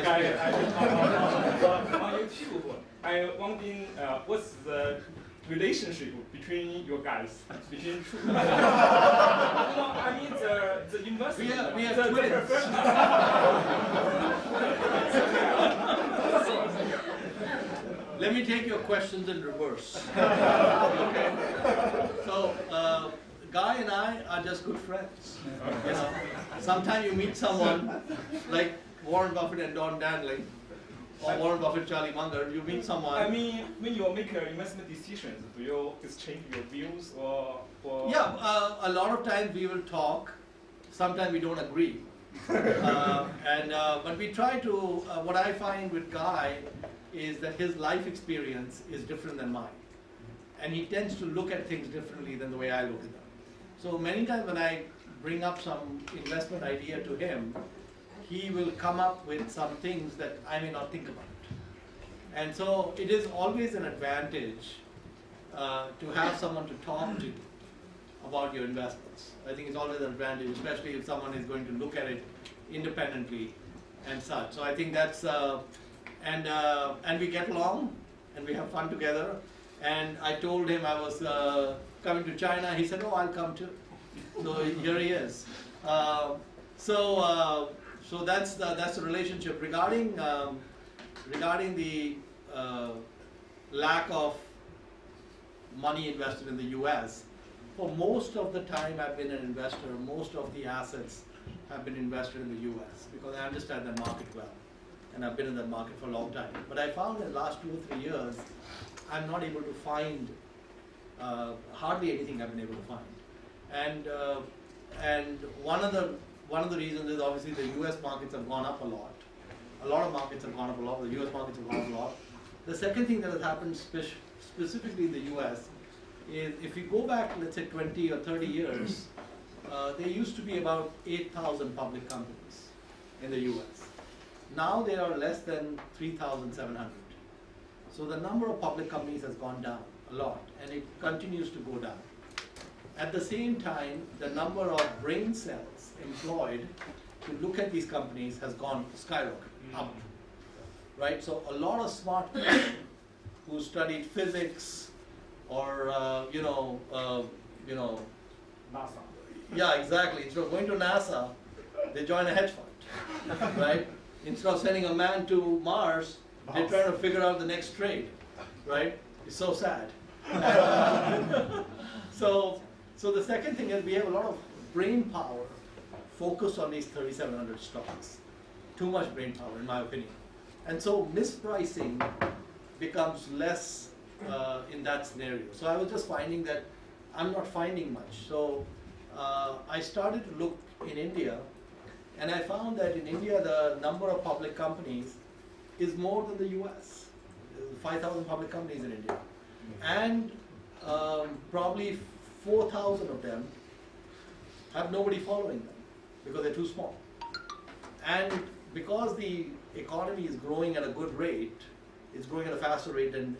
on YouTube. I wondering what's the relationship between your guys, between two. No, I mean the investment. We are twins. Let me take your questions in reverse. Okay. So, Guy and I are just good friends. You know, sometimes you meet someone like Warren Buffett and Don Danley, or Warren Buffett, Charlie Munger. You meet someone. I mean, when you make investment decisions, do you exchange your views or? Yeah, a lot of times we will talk. Sometimes we don't agree. But we try to. What I find with Guy is that his life experience is different than mine, and he tends to look at things differently than the way I look at them. So many times when I bring up some investment idea to him, he will come up with some things that I may not think about. And so it is always an advantage to have someone to talk to about your investments. I think it's always an advantage, especially if someone is going to look at it independently and such. So I think that's, and we get along and we have fun together. And I told him I was coming to China. He said, "Oh, I'll come too." So here he is. So that's the relationship. Regarding the lack of money invested in the US. For most of the time I've been an investor, most of the assets have been invested in the US because I understand the market well. And I've been in that market for a long time. But I found in the last 2 or 3 years, I'm not able to find hardly anything I've been able to find. And one of the reasons is obviously the US markets have gone up a lot. A lot of markets have gone up a lot, the US markets have gone up a lot. The second thing that has happened specifically in the US is if you go back, let's say 20 or 30 years, there used to be about 8,000 public companies in the US. Now there are less than 3,700. So the number of public companies has gone down a lot, and it continues to go down. At the same time, the number of brain cells employed to look at these companies has gone skyrocketing up, right? So a lot of smart people who studied physics or NASA. yeah, exactly. Instead of going to NASA, they join a hedge fund, right? Instead of sending a man to Mars, they're trying to figure out the next trade, right? It's so sad. So the second thing is we have a lot of brain power focused on these 3,700 stocks. Too much brain power, in my opinion. And so mispricing becomes less in that scenario. So I was just finding that I'm not finding much. So I started to look in India, and I found that in India the number of public companies is more than the US. 5,000 public companies in India. And probably 4,000 of them have nobody following them because they're too small. And because the economy is growing at a good rate, it's growing at a faster rate than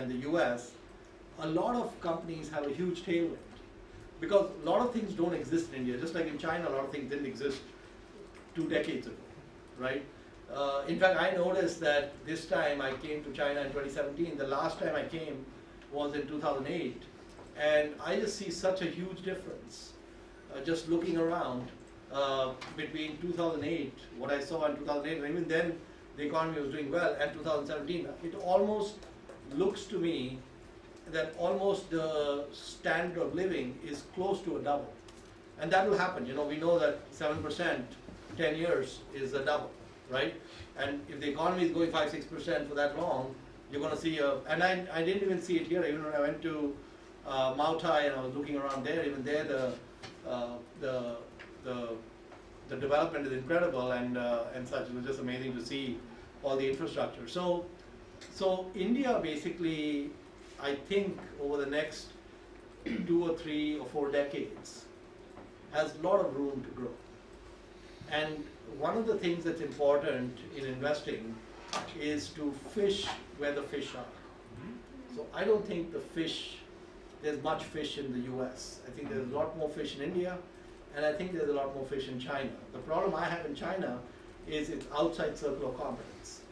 the US, a lot of companies have a huge tailwind. Because a lot of things don't exist in India. Just like in China, a lot of things didn't exist 2 decades ago, right? In fact, I noticed that this time I came to China in 2017. The last time I came was in 2008. And I just see such a huge difference just looking around between 2008, what I saw in 2008, and even then the economy was doing well, and 2017. It almost looks to me that almost the standard of living is close to a double. And that will happen. You know, we know that 7%, 10 years is a double, right? And if the economy is going 5-6% for that long, you're going to see and I didn't even see it here. Even when I went to Maotai and I was looking around there, even there the development is incredible and such. It was just amazing to see all the infrastructure. So India basically, I think over the next 2 or 3 or 4 decades has a lot of room to grow. And one of the things that's important in investing is to fish where the fish are. So I don't think there's much fish in the US. I think there's a lot more fish in India, and I think there's a lot more fish in China. The problem I have in China is it's outside circle of competence.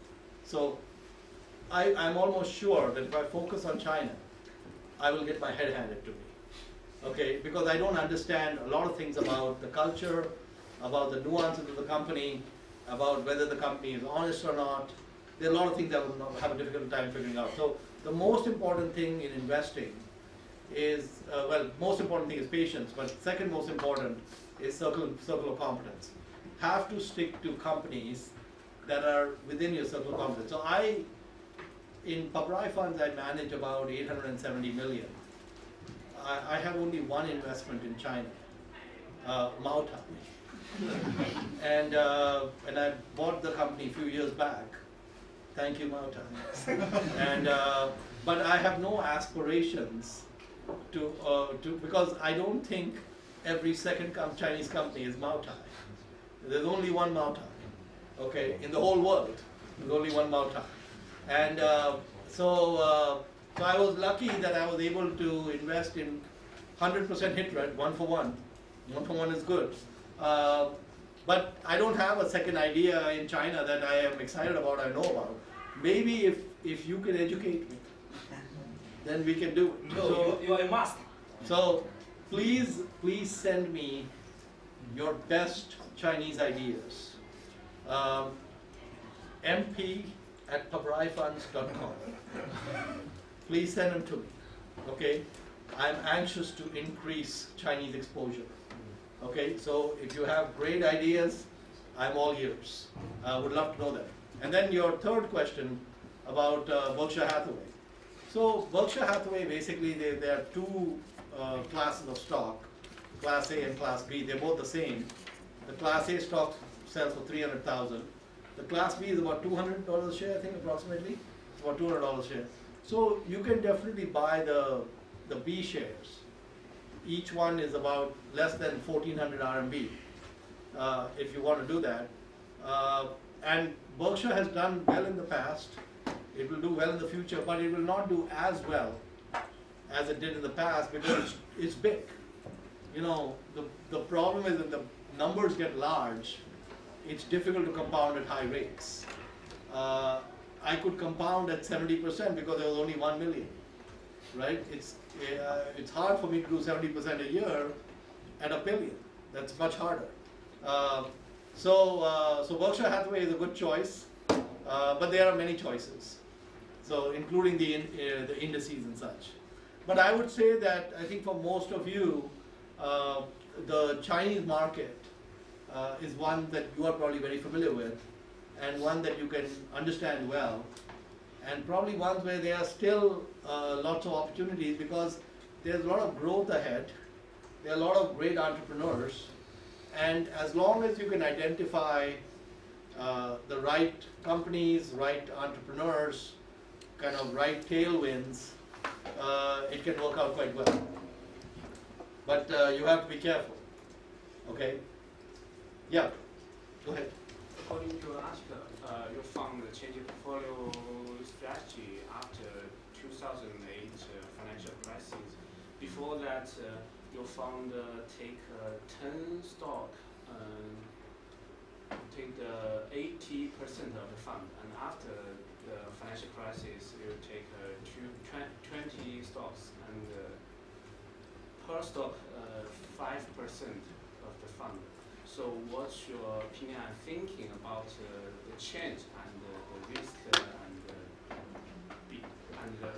So I'm almost sure that if I focus on China, I will get my head handed to me. Okay, because I don't understand a lot of things about the culture, about the nuances of the company, about whether the company is honest or not. There are a lot of things I will have a difficult time figuring out. So the most important thing in investing is, most important thing is patience, but second most important is circle of competence. Have to stick to companies that are within your circle of competence. So in Pabrai funds, I manage about 870 million. I have only one investment in China, Maotai. And I bought the company a few years back. Thank you, Maotai. And but I have no aspirations because I don't think every second Chinese company is Maotai. There's only one Maotai, okay, in the whole world. There's only one Maotai. And so I was lucky that I was able to invest in 100% hit rate, 1 for 1. 1 for 1 is good. But I don't have a second idea in China that I am excited about, I know about. Maybe if you can educate me, then we can do it. No, you are a must. So please send me your best Chinese ideas. MP@pabraifunds.com. Please send them to me. okay, I'm anxious to increase Chinese exposure. Okay, so if you have great ideas, I'm all ears. I would love to know that. And then your third question about Berkshire Hathaway. So Berkshire Hathaway, basically, there are two classes of stock, Class A and Class B. They're both the same. The Class A stock sells for $300,000. The Class B is about $200 a share, I think, approximately. It's about $200 a share. So you can definitely buy the B shares. Each one is about less than 1,400 RMB, if you want to do that. And Berkshire has done well in the past. It will do well in the future, but it will not do as well as it did in the past because it's big. You know, the problem is that the numbers get large, it's difficult to compound at high rates. I could compound at 70% because there was only 1 million, right? It's hard for me to do 70% a year at $1 billion. That's much harder. So Berkshire Hathaway is a good choice, but there are many choices. So including the indices and such. But I would say that I think for most of you, the Chinese market is one that you are probably very familiar with, and one that you can understand well, and probably ones where there are still lots of opportunities because there's a lot of growth ahead. There are a lot of great entrepreneurs, and as long as you can identify the right companies, right entrepreneurs, kind of right tailwinds, it can work out quite well. But you have to be careful, okay? Yeah, go ahead. According to your article, you found the changing portfolio strategy after 2008 financial crisis. Before that, you found take 10 stock, take the 80% of the fund, and after the financial crisis, you take 20 stocks, and per stock 5% of the fund. So what's your opinion and thinking about the change and the risk and the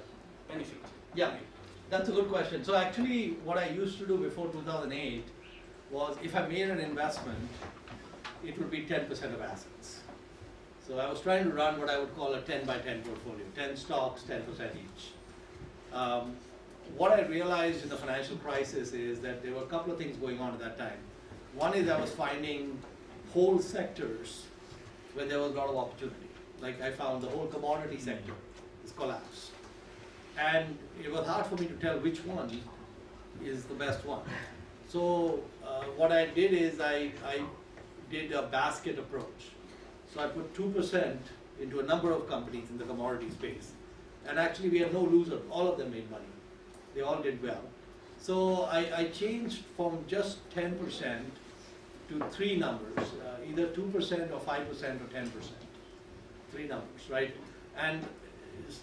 benefit? Yeah, that's a good question. So actually, what I used to do before 2008 was if I made an investment, it would be 10% of assets. So I was trying to run what I would call a 10 by 10 portfolio, 10 stocks, 10% each. What I realized in the financial crisis is that there were a couple of things going on at that time. One is I was finding whole sectors where there was a lot of opportunity. Like I found the whole commodity sector is collapsed. And it was hard for me to tell which one is the best one. So what I did is I did a basket approach. So I put 2% into a number of companies in the commodity space. And actually we had no losers. All of them made money. They all did well. So I changed from just 10% to 3 numbers, either 2% or 5% or 10%. 3 numbers, right? And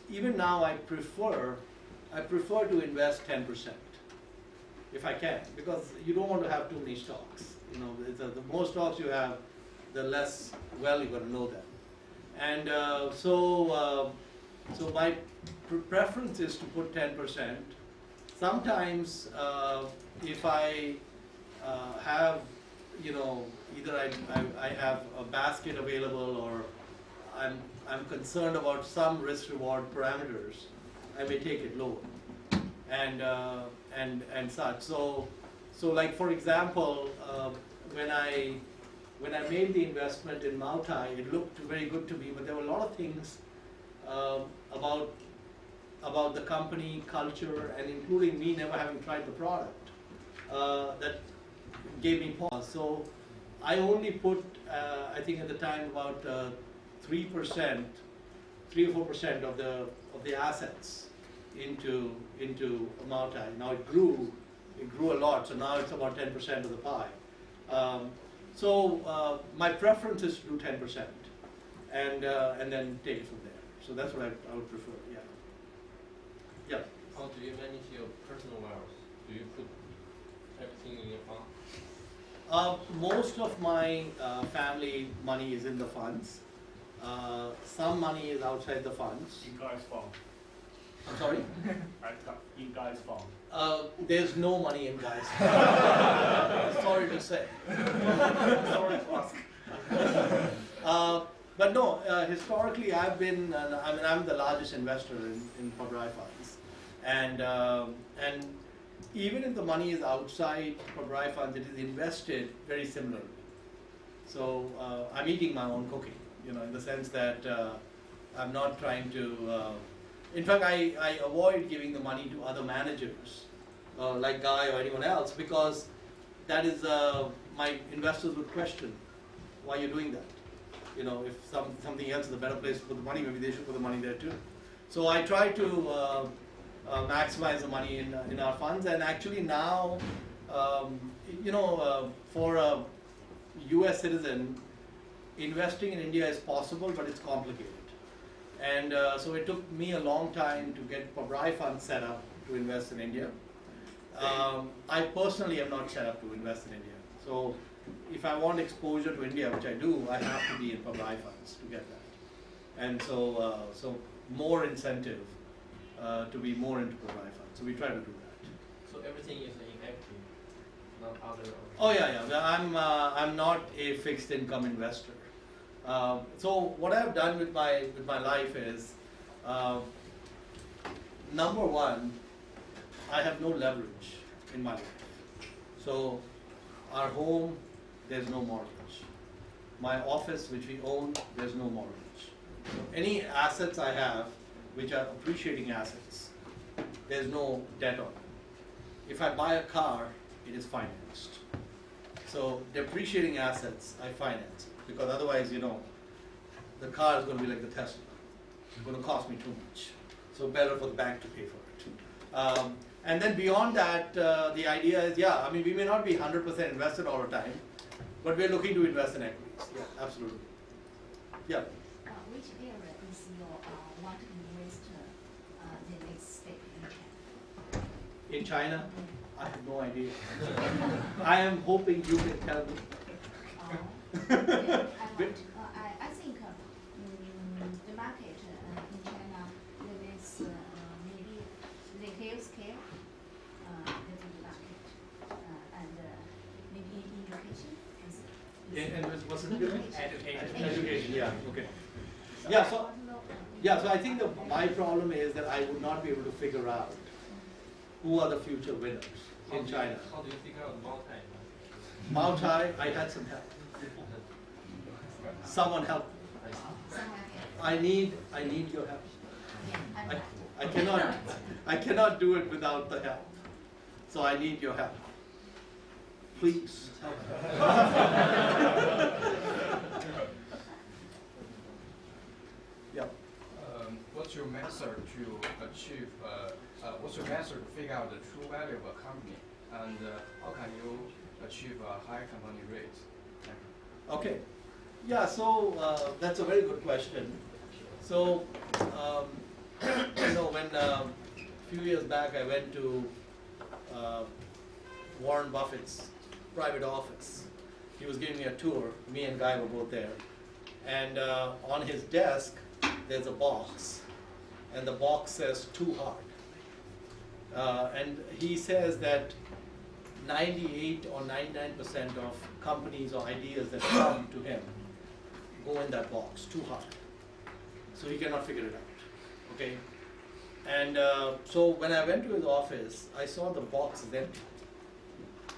even now I prefer to invest 10% if I can, because you don't want to have too many stocks. You know, the more stocks you have, the less well you're going to know them. And so my preference is to put 10%. Sometimes if I have, you know, either I have a basket available or I'm concerned about some risk-reward parameters, I may take it lower and such. So like for example, when I made the investment in Moutai, it looked very good to me, but there were a lot of things about the company culture, and including me never having tried the product, that gave me pause. So I only put, I think at the time about 3%, 3 or 4% of the assets into Moutai. Now it grew a lot, so now it's about 10% of the pie. So my preference is to do 10%, and then take it from there. So that's what I would prefer. Yeah. Yeah. How do you manage your personal wealth? Do you put everything in your fund? Most of my family money is in the funds. Some money is outside the funds. In Guy's fund. I'm sorry? In Guy's farm. There's no money in guys. Sorry to say. Sorry to ask. But no, historically I'm the largest investor in Pabrai funds, and even if the money is outside Pabrai funds, it is invested very similarly. So I'm eating my own cooking, in the sense that I'm not trying to. In fact, I avoid giving the money to other managers, like Guy or anyone else, because that is my investors would question why you're doing that. If something else is a better place to put the money, maybe they should put the money there too. So I try to maximize the money in our funds, and actually now, for a U.S. citizen, investing in India is possible, but it's complicated. And so it took me a long time to get Pabrai funds set up to invest in India. I personally am not set up to invest in India. So if I want exposure to India, which I do, I have to be in Pabrai funds to get that. And so more incentive to be more into Pabrai funds. So we try to do that. So everything is in equity, not other. Oh yeah. I'm not a fixed income investor. So what I've done with my life is, number one, I have no leverage in my life. So our home, there's no mortgage. My office, which we own, there's no mortgage. So any assets I have, which are appreciating assets, there's no debt on them. If I buy a car, it is financed. So depreciating assets, I finance it, because otherwise, the car is going to be like the Tesla. It's going to cost me too much. So better for the bank to pay for it. And then beyond that, the idea is, we may not be 100% invested all the time, but we're looking to invest in equities. Yeah, absolutely. Yeah. Which area is your want to invest the next step in China? In China, I have no idea. I am hoping you can tell me. I think the market in China there is maybe the healthcare, that is the market, and maybe education. And what's the difference? Education. Education, yeah, okay. So I think my problem is that I would not be able to figure out who are the future winners in China. How do you figure out Mao Tai, I had some help. Someone help me. I need your help. I cannot do it without the help. So I need your help. Please help me. Yeah. What's your method to achieve? What's your method to figure out the true value of a company, and how can you achieve a high company rate? Okay. Yeah. So that's a very good question. So when a few years back I went to Warren Buffett's private office. He was giving me a tour. Me and Guy were both there, and on his desk there's a box, and the box says "too hard," and he says that 98 or 99% of companies or ideas that come to him go in that box, too hard. So he cannot figure it out. Okay, and so when I went to his office, I saw the box is empty.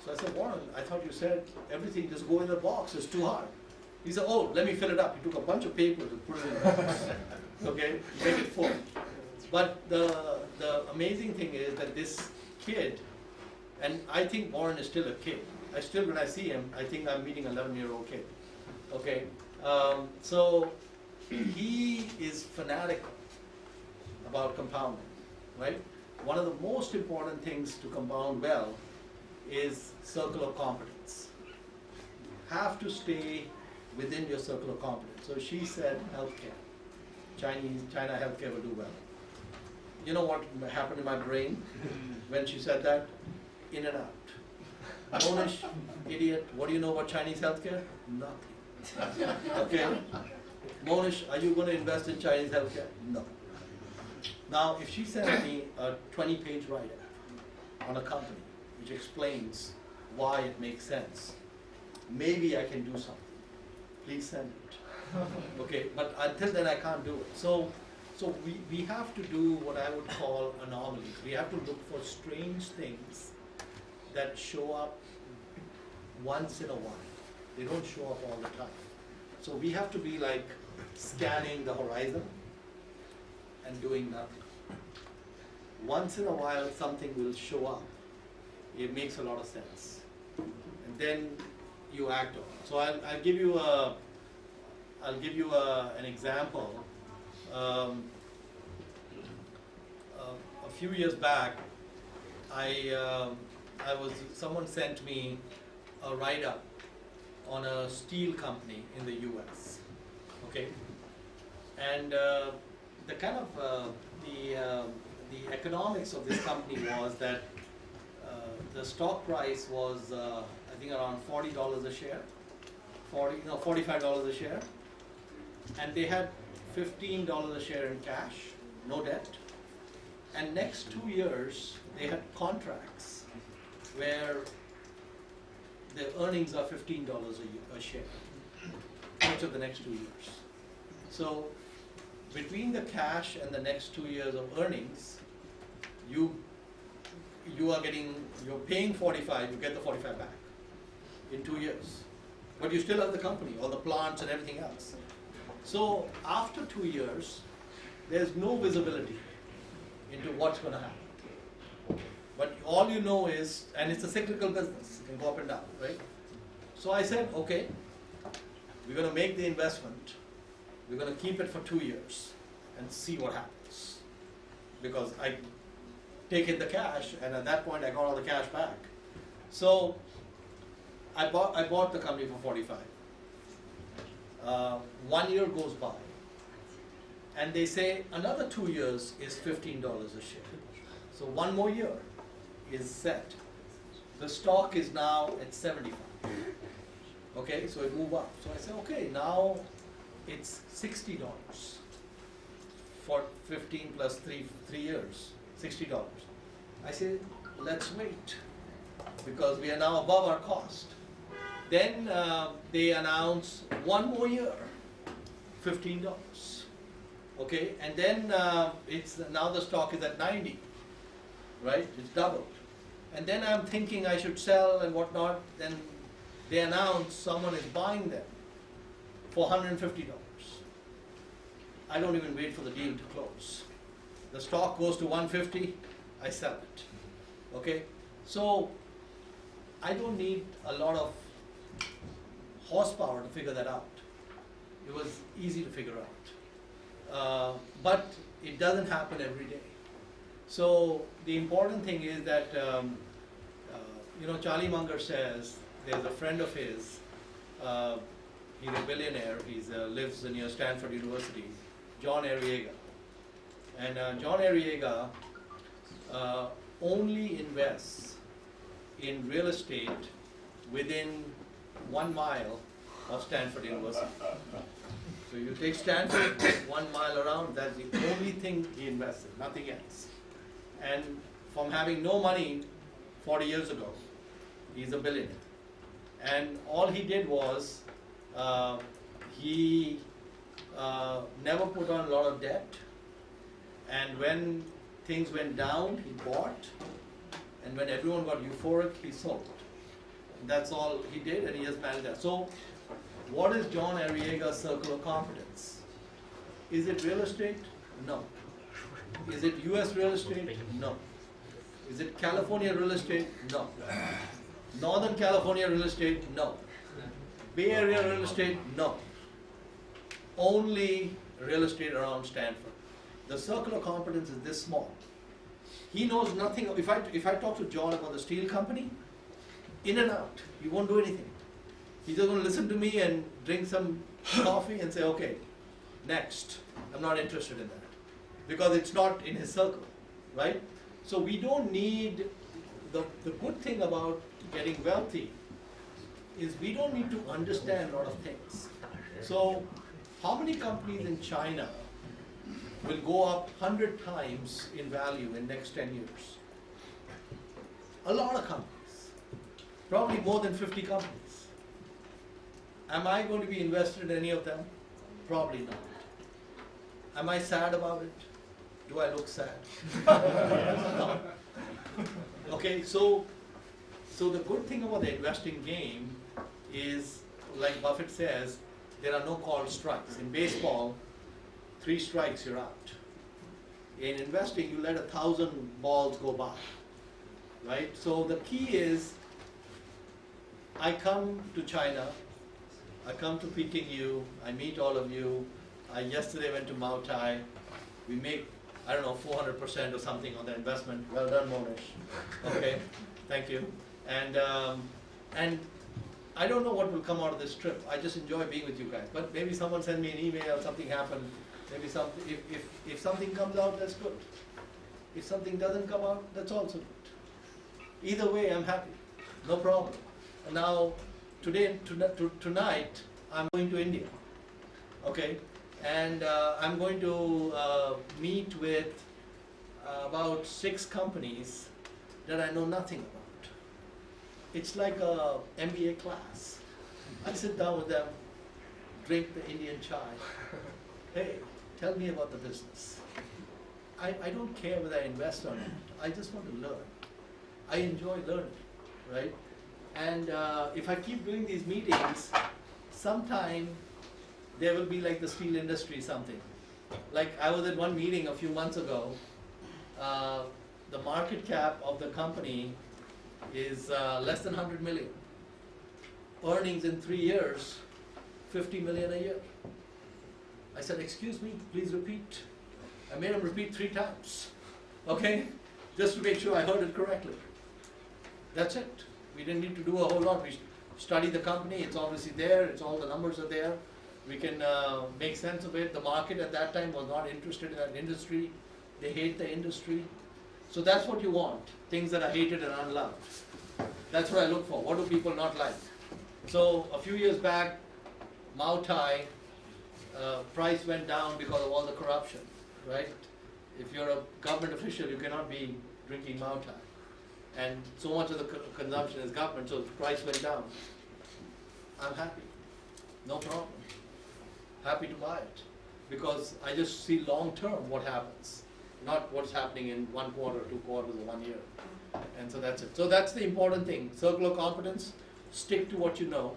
So I said, Warren, I thought you said everything just go in the box, it's too hard. He said, oh, let me fill it up. He took a bunch of paper to put it in the box, okay, make it full. But the amazing thing is that this kid, and I think Warren is still a kid. When I see him, I think I'm meeting an 11-year-old kid, okay? So he is fanatical about compounding, right? One of the most important things to compound well is circle of competence. Have to stay within your circle of competence. So she said healthcare. China healthcare will do well. You know what happened in my brain when she said that? In and out. Mohnish, idiot, what do you know about Chinese healthcare? Nothing. Okay? Mohnish, are you going to invest in Chinese healthcare? No. Now, if she sends me a 20-page write-up on a company which explains why it makes sense, maybe I can do something. Please send it. Okay, but until then I can't do it. So we have to do what I would call anomalies. We have to look for strange things that show up once in a while. They don't show up all the time. So we have to be like scanning the horizon and doing nothing. Once in a while something will show up. It makes a lot of sense. And then you act on it. So I'll give you an example. A few years back, someone sent me a write-up on a steel company in the U.S. Okay, and the kind of the economics of this company was that the stock price was I think around $40 a share, $45 a share, and they had $15 a share in cash, no debt. And next 2 years, they had contracts where the earnings are $15 a share, each of the next 2 years. So between the cash and the next 2 years of earnings, you're paying 45, you get the 45 back in 2 years. But you still have the company, all the plants and everything else. So after 2 years, there's no visibility into what's going to happen. But all you know is, and it's a cyclical business, it can go up and down, right? So I said, okay, we're going to make the investment, we're going to keep it for 2 years and see what happens. Because I take in the cash, and at that point I got all the cash back. So I bought the company for 45. 1 year goes by, and they say another 2 years is $15 a share. So one more year is set. The stock is now at 75. Okay, so it moved up. So I said, okay, now it's $60 for 15 plus 3 years, $60. I said, let's wait, because we are now above our cost. Then they announce one more year, $15. Okay, and then now the stock is at 90, right? It's doubled. And then I'm thinking I should sell and whatnot. Then they announce someone is buying them for $150. I don't even wait for the deal to close. The stock goes to 150, I sell it. Okay, so I don't need a lot of horsepower to figure that out. It was easy to figure out. But it doesn't happen every day. So the important thing is that, Charlie Munger says, there's a friend of his, he's a billionaire, he lives near Stanford University, John Arriaga. And John Arriaga only invests in real estate within 1 mile of Stanford University. So you take Stanford, 1 mile around, that's the only thing he invests in, nothing else. And from having no money 40 years ago, he's a billionaire. And all he did was, he never put on a lot of debt. And when things went down, he bought. And when everyone got euphoric, he sold. And that's all he did, and he has managed that. So, what is John Arriaga's circle of competence? Is it real estate? No. Is it US real estate? No. Is it California real estate? No. Northern California real estate? No. Bay Area real estate? No. Only real estate around Stanford. The circle of competence is this small. He knows nothing. If I talk to John about the steel company, in and out, he won't do anything. He's just going to listen to me and drink some coffee and say, okay, next. I'm not interested in that. Because it's not in his circle, right? So we don't need, the good thing about getting wealthy is we don't need to understand a lot of things. So how many companies in China will go up 100 times in value in next 10 years. A lot of companies, probably more than 50 companies. Am I going to be invested in any of them? Probably not. Am I sad about it? Do I look sad? No. Okay, so the good thing about the investing game is, like Buffett says, there are no called strikes. In baseball, 3 strikes, you're out. In investing, you let 1,000 balls go by, right? So the key is, I come to China, I come to Peking, I meet all of you. I yesterday went to Maotai. We make, I don't know, 400% or something on the investment. Well done, Mohnish. Okay, thank you. And I don't know what will come out of this trip. I just enjoy being with you guys. But maybe someone send me an email, something happened. Maybe something, if something comes out, that's good. If something doesn't come out, that's also good. Either way, I'm happy. No problem. And now, tonight, I'm going to India. Okay? And I'm going to meet with about 6 companies that I know nothing about. It's like a MBA class. I sit down with them, drink the Indian chai. Hey, tell me about the business. I don't care whether I invest or not. I just want to learn. I enjoy learning, right? And if I keep doing these meetings, sometime there will be like the steel industry something. Like I was at one meeting a few months ago. The market cap of the company is less than 100 million. Earnings in 3 years, 50 million a year. I said, excuse me, please repeat. I made him repeat 3 times, okay? Just to make sure I heard it correctly. That's it. We didn't need to do a whole lot. We studied the company, it's obviously there, it's all the numbers are there. We can make sense of it. The market at that time was not interested in that industry. They hate the industry. So that's what you want, things that are hated and unloved. That's what I look for. What do people not like? So a few years back, Maotai, price went down because of all the corruption, right? If you're a government official, you cannot be drinking Maotai. And so much of the consumption is government, so the price went down. I'm happy, no problem. Happy to buy it, because I just see long term what happens, not what's happening in 1 quarter, 2 quarters, or 1 year. And so that's it. So that's the important thing. Circle of competence, stick to what you know.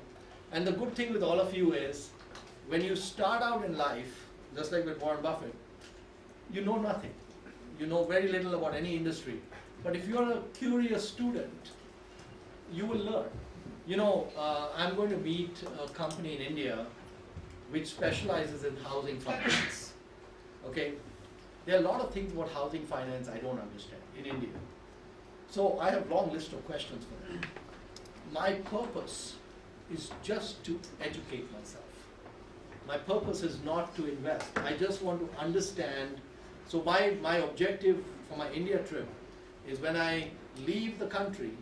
And the good thing with all of you is, when you start out in life, just like with Warren Buffett, you know nothing. You know very little about any industry. But if you're a curious student, you will learn. You know, I'm going to meet a company in India which specializes in housing finance. Okay? There are a lot of things about housing finance I don't understand in India. So I have a long list of questions for them. My purpose is just to educate myself. My purpose is not to invest. I just want to understand. So my objective for my India trip is, when I leave the country,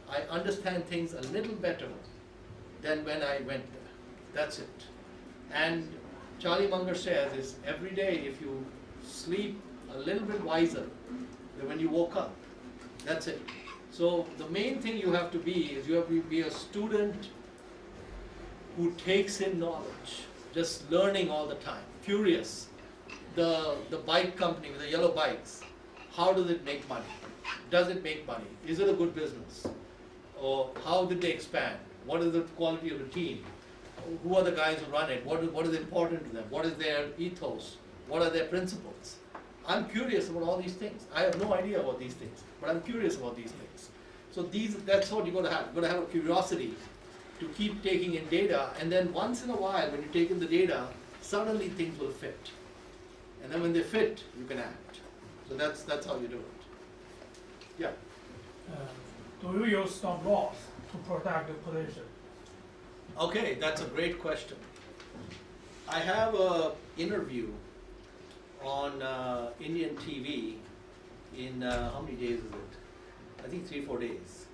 I understand things a little better than when I went there. That's it. And Charlie Munger says is, every day if you sleep a little bit wiser than when you woke up, that's it. So the main thing you have to be is, you have to be a student who takes in knowledge, just learning all the time, curious. The bike company with the yellow bikes, how does it make money? Does it make money? Is it a good business? Or how did they expand? What is the quality of the team? Who are the guys who run it? What is important to them? What is their ethos? What are their principles? I'm curious about all these things. I have no idea about these things, but I'm curious about these things. So that's what you're going to have. You're going to have a curiosity to keep taking in data, and then once in a while, when you take in the data, suddenly things will fit. And then when they fit, you can act. So that's how you do it. Yeah. Do you use stop loss to protect the position? Okay, that's a great question. I have an interview on Indian TV in, how many days is it? I think 3-4 days,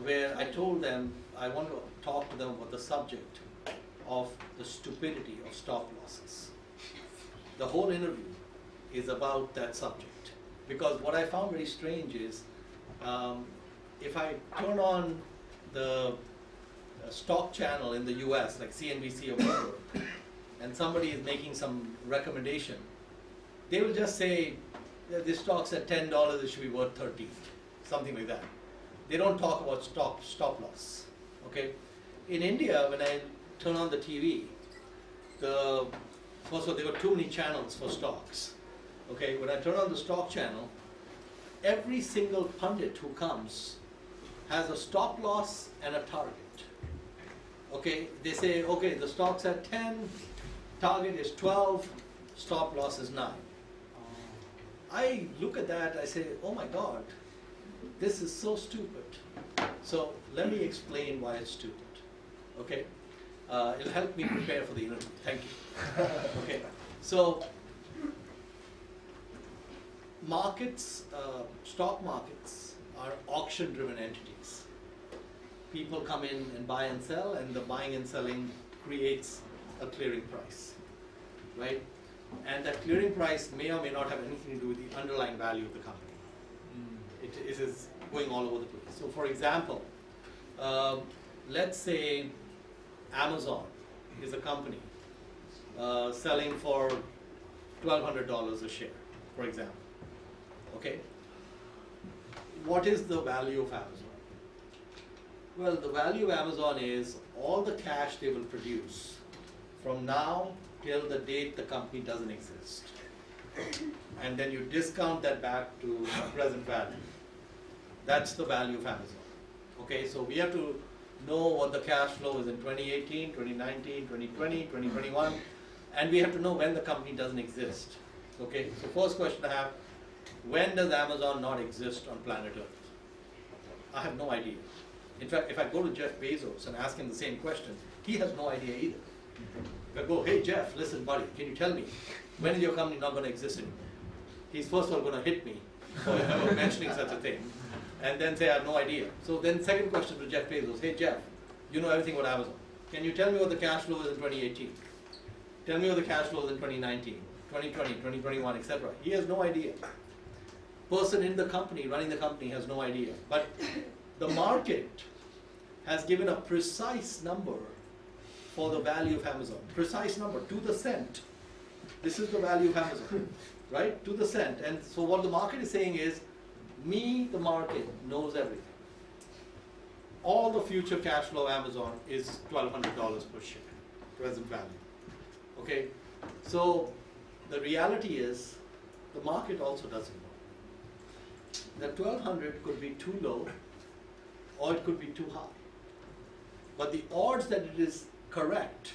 where I told them I want to talk to them about the subject of the stupidity of stop losses. The whole interview is about that subject. Because what I found very strange is, if I turn on the stock channel in the US, like CNBC or whatever, and somebody is making some recommendation, they will just say, this stock's at $10, it should be worth 30, something like that. They don't talk about stop loss, okay? In India, when I turn on the TV, first of all, there were too many channels for stocks, okay? When I turn on the stock channel, every single pundit who comes has a stop loss and a target, okay? They say, okay, the stock's at 10, target is 12, stop loss is 9. I look at that, I say, oh my God, this is so stupid. So let me explain why it's stupid, okay? It'll help me prepare for the interview, thank you. Okay, so markets, stock markets are auction-driven entities. People come in and buy and sell, and the buying and selling creates a clearing price, right? And that clearing price may or may not have anything to do with the underlying value of the company. It is going all over the place. So for example, let's say Amazon is a company selling for $1,200 a share, for example. Okay? What is the value of Amazon? Well, the value of Amazon is all the cash they will produce from now till the date the company doesn't exist. And then you discount that back to present value. That's the value of Amazon. Okay, so we have to know what the cash flow is in 2018, 2019, 2020, 2021, and we have to know when the company doesn't exist. Okay, so first question I have, when does Amazon not exist on planet Earth? I have no idea. In fact, if I go to Jeff Bezos and ask him the same question, he has no idea either. If I go, hey Jeff, listen buddy, can you tell me, when is your company not going to exist anymore? He's first of all going to hit me for mentioning such a thing, and then say I have no idea. So then second question to Jeff Bezos, hey Jeff, you know everything about Amazon. Can you tell me what the cash flow is in 2018? Tell me what the cash flow is in 2019, 2020, 2021, etc. He has no idea. Person in the company, running the company, has no idea. But the market has given a precise number for the value of Amazon. Precise number, to the cent. This is the value of Amazon, right? To the cent. And so what the market is saying is, me, the market, knows everything. All the future cash flow of Amazon is $1,200 per share, present value. Okay? So the reality is, the market also doesn't know. That 1,200 could be too low, or it could be too high. But the odds that it is correct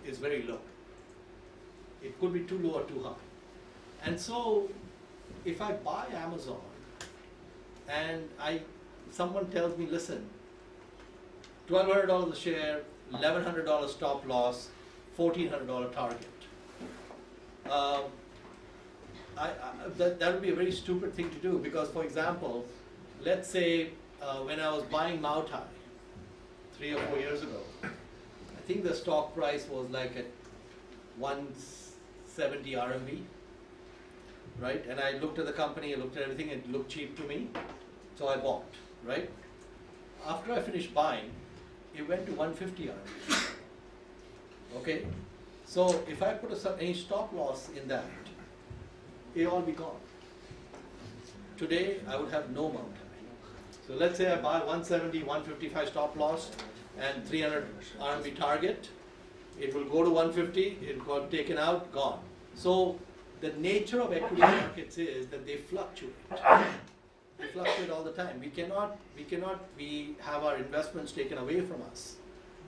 is very low. It could be too low or too high. And so, if I buy Amazon, and someone tells me, listen, $1,200 a share, $1,100 stop loss, $1,400 target. That would be a very stupid thing to do, because for example, let's say when I was buying Mautai 3 or 4 years ago, I think the stock price was like at 170 RMB, right? And I looked at the company, I looked at everything, it looked cheap to me, so I bought, right? After I finished buying, it went to 150 RMB. Okay? So if I put any stop loss in that, it all be gone. Today, I would have no Mautai. So let's say I buy 170, 155 stop loss and 300 RMB target. It will go to 150, it got taken out, gone. So the nature of equity markets is that they fluctuate. They fluctuate all the time. We cannot have our investments taken away from us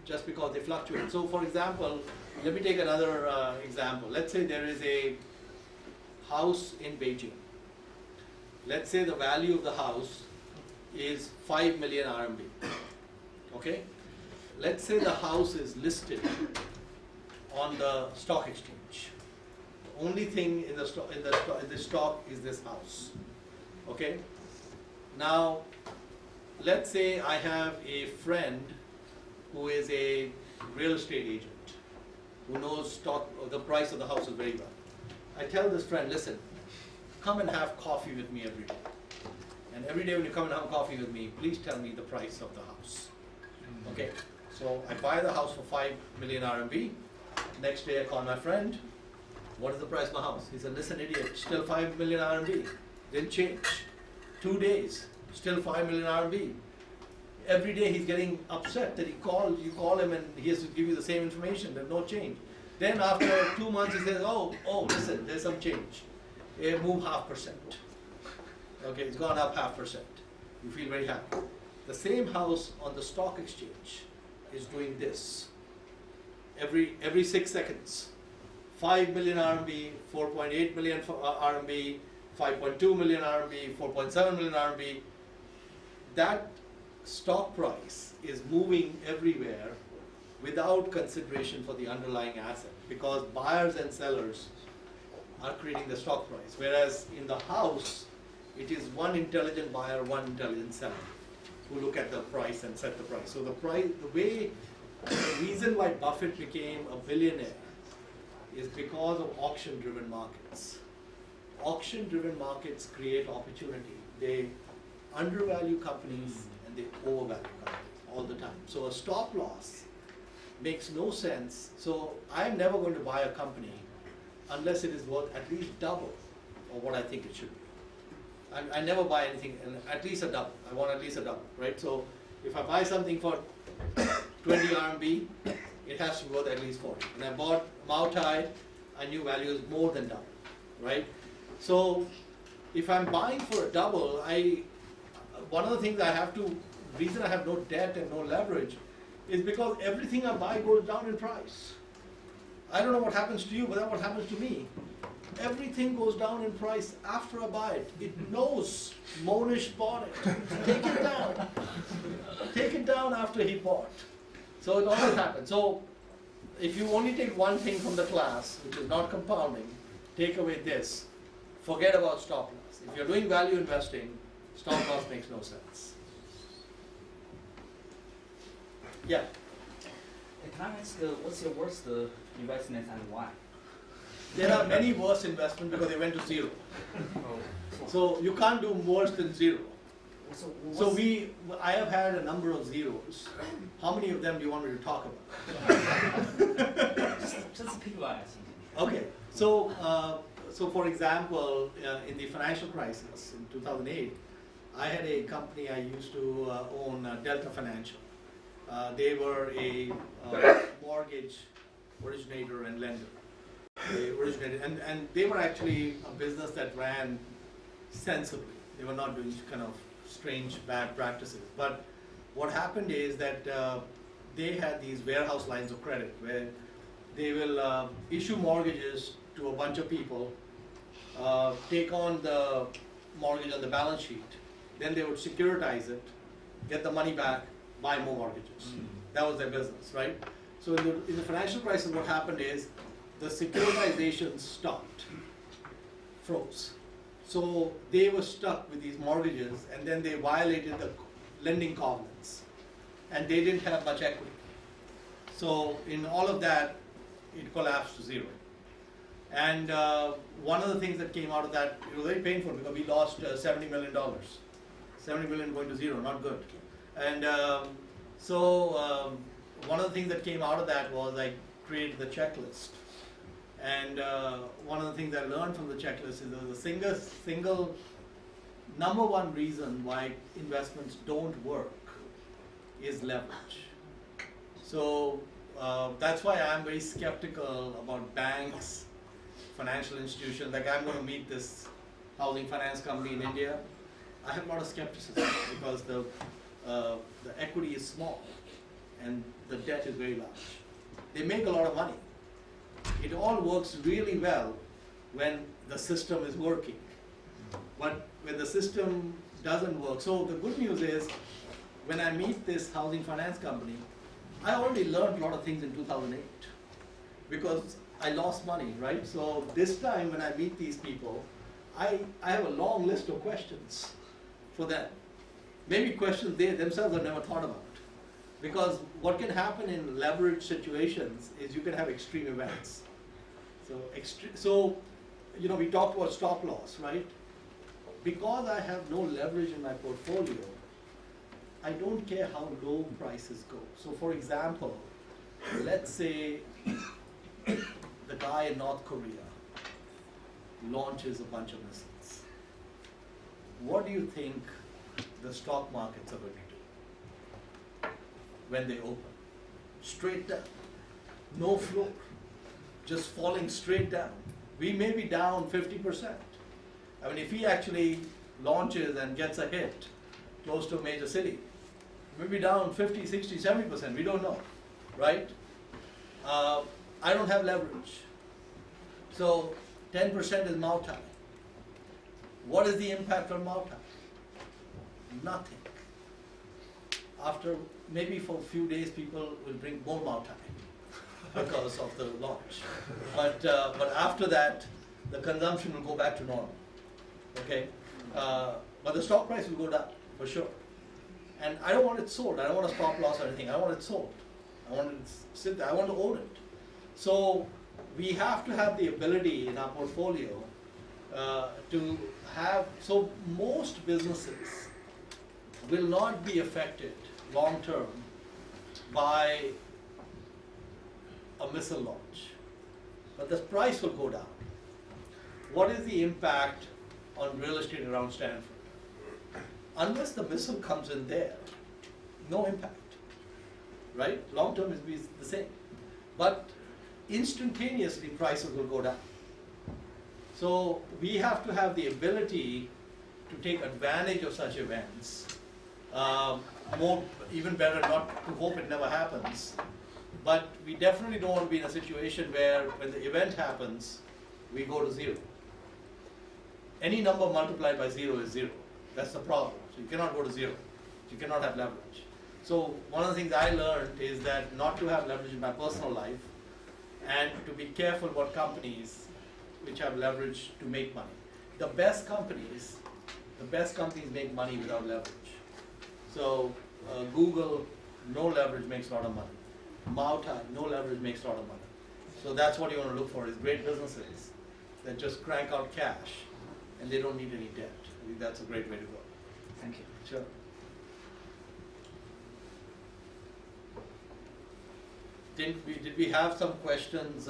just because they fluctuate. So for example, let me take another example. Let's say there is a house in Beijing. Let's say the value of the house is 5 million RMB. Okay? Let's say the house is listed on the stock exchange. The only thing in the stock is this house. Okay? Now, let's say I have a friend who is a real estate agent who knows the price of the house is very well. I tell this friend, listen, come and have coffee with me every day. And every day when you come and have coffee with me, please tell me the price of the house. Okay, so I buy the house for 5 million RMB. Next day I call my friend, what is the price of my house? He said, listen idiot, still 5 million RMB. Didn't change. 2 days, still 5 million RMB. Every day he's getting upset that you call him and he has to give you the same information, there's no change. Then after 2 months he says, oh, listen, there's some change. It moved 0.5%. Okay, it's gone up 0.5%. You feel very happy. The same house on the stock exchange is doing this. Every 6 seconds. 5 million RMB, 4.8 million RMB, 5.2 million RMB, 4.7 million RMB. That stock price is moving everywhere without consideration for the underlying asset, because buyers and sellers are creating the stock price. Whereas in the house, it is one intelligent buyer, one intelligent seller who look at the price and set the price. So the reason why Buffett became a billionaire is because of auction-driven markets. Auction-driven markets create opportunity. They undervalue companies and they overvalue companies all the time. So a stop loss makes no sense. So I'm never going to buy a company unless it is worth at least double of what I think it should be. I never buy anything, and at least a double. I want at least a double, right? So if I buy something for 20 RMB, it has to be worth at least 40. And I bought Moutai, I knew value is more than double, right? So if I'm buying for a double, one of the things reason I have no debt and no leverage is because everything I buy goes down in price. I don't know what happens to you, but that's what happens to me. Everything goes down in price after I buy it. It knows Mohnish bought it. Take it down. Take it down after he bought. So it always happens. So if you only take one thing from the class, which is not compounding, take away this. Forget about stop loss. If you're doing value investing, stop loss makes no sense. Yeah. Can I ask, what's your worst investment and why? There are many worse investments because they went to zero. So you can't do worse than zero. So I have had a number of zeros. How many of them do you want me to talk about? Just pick one. Okay. So for example, in the financial crisis in 2008, I had a company I used to own, Delta Financial. They were a mortgage originator and lender. They originated, and they were actually a business that ran sensibly. They were not doing kind of strange, bad practices. But what happened is that they had these warehouse lines of credit where they will issue mortgages to a bunch of people, take on the mortgage on the balance sheet, then they would securitize it, get the money back, buy more mortgages. That was their business, right? So in the financial crisis, what happened is the securitization stopped, froze. So they were stuck with these mortgages, and then they violated the lending covenants, and they didn't have much equity. So in all of that, it collapsed to zero. And one of the things that came out of that, it was very painful because we lost $70 million. 70 million going to zero, not good. And one of the things that came out of that was I created the checklist. And one of the things I learned from the checklist is the single number one reason why investments don't work is leverage. So that's why I'm very skeptical about banks, financial institutions. Like I'm going to meet this housing finance company in India. I have a lot of skepticism because the equity is small and the debt is very large. They make a lot of money. It all works really well when the system is working. But when the system doesn't work, so the good news is when I meet this housing finance company, I already learned a lot of things in 2008 because I lost money, right? So this time when I meet these people, I have a long list of questions for them. Maybe questions they themselves have never thought about. Because what can happen in leverage situations is you can have extreme events. So we talked about stop loss, right? Because I have no leverage in my portfolio, I don't care how low prices go. So for example, let's say the guy in North Korea launches a bunch of missiles. What do you think the stock markets are going to do when they open? Straight down, no floor, just falling straight down. We may be down 50%. I mean, if he actually launches and gets a hit close to a major city, maybe down 50, 60, 70%, we don't know, right? I don't have leverage. So 10% is multi. What is the impact on multi? Nothing. After maybe for a few days, people will drink more multi because of the launch. But after that, the consumption will go back to normal. Okay? But the stock price will go down for sure. And I don't want it sold. I don't want a stop loss or anything. I want it sold. I want it to sit there. I want to own it. So we have to have the ability in our portfolio to have, so most businesses will not be affected long term by a missile launch, but the price will go down. What is the impact on real estate around Stanford? Unless the missile comes in there, no impact, right? Long term is the same, but instantaneously prices will go down. So we have to have the ability to take advantage of such events. Even better not to hope it never happens, but we definitely don't want to be in a situation where when the event happens, we go to zero. Any number multiplied by zero is zero. That's the problem. So you cannot go to zero. You cannot have leverage. So one of the things I learned is that not to have leverage in my personal life and to be careful what companies which have leverage to make money. The best companies make money without leverage. So Google, no leverage makes a lot of money. Multi, no leverage makes a lot of money. So that's what you want to look for, is great businesses that just crank out cash and they don't need any debt. I think that's a great way to go. Thank you. Sure. Did we have some questions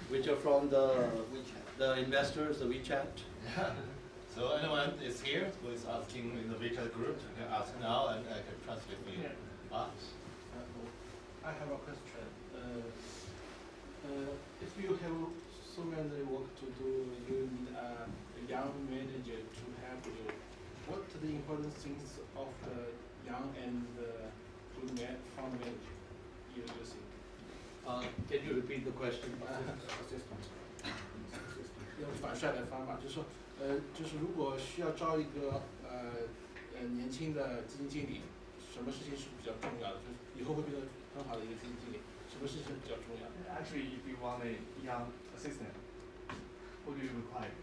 which are from the investors, the WeChat? So anyone is here who is asking in the WeChat group, you can ask now and I can translate for you. I have a question. If you have so many work to do, you need a young manager to help you. What are the important things of the young and good fund manager you think? Can you repeat the question? 用反率的方法，就是如果需要招一个年轻的基金经理，什么事情是比较重要的？就是以后会变得很好的一个基金经理，什么事情比较重要 Actually, if you want a young assistant, what do you require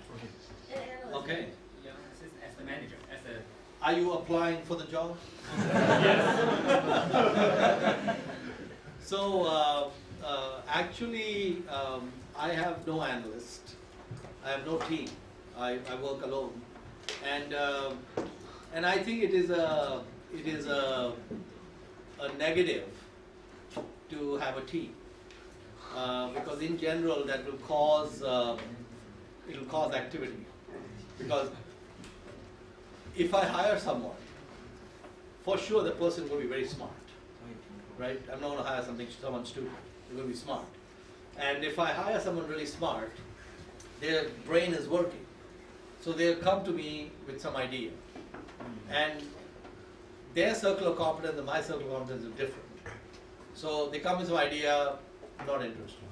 for him? Okay. Young assistant as the manager, as the. Are you applying for the job? So actually, I have no analyst. I have no team. I work alone, and I think it is a negative to have a team because in general that will cause activity. Because if I hire someone, for sure the person will be very smart, right? I'm not going to hire someone stupid. They're going to be smart. And if I hire someone really smart, their brain is working. So they'll come to me with some idea. And their circle of competence and my circle of competence is different. So they come with some idea, not interested.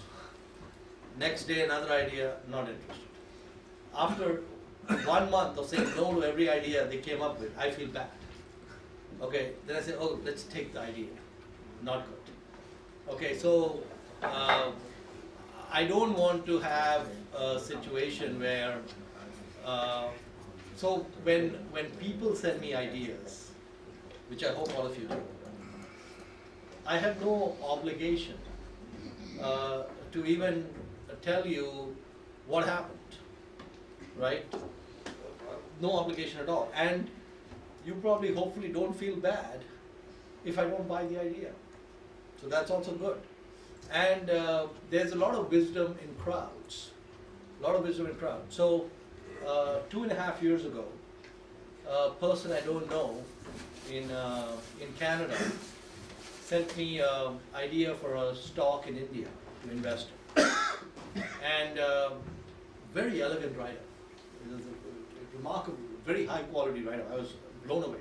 Next day another idea, not interested. After 1 month of saying no to every idea they came up with, I feel bad. Okay, then I say, oh, let's take the idea. Not good. Okay, so I don't want to have a situation where, so when people send me ideas, which I hope all of you do, I have no obligation to even tell you what happened, right? No obligation at all. And you probably, hopefully, don't feel bad if I don't buy the idea. So that's also good. And there's a lot of wisdom in crowds. A lot of wisdom in crowds. So 2.5 years ago, a person I don't know in Canada sent me an idea for a stock in India to invest in. And very elegant write-up. It was a remarkable, very high quality write-up. I was blown away.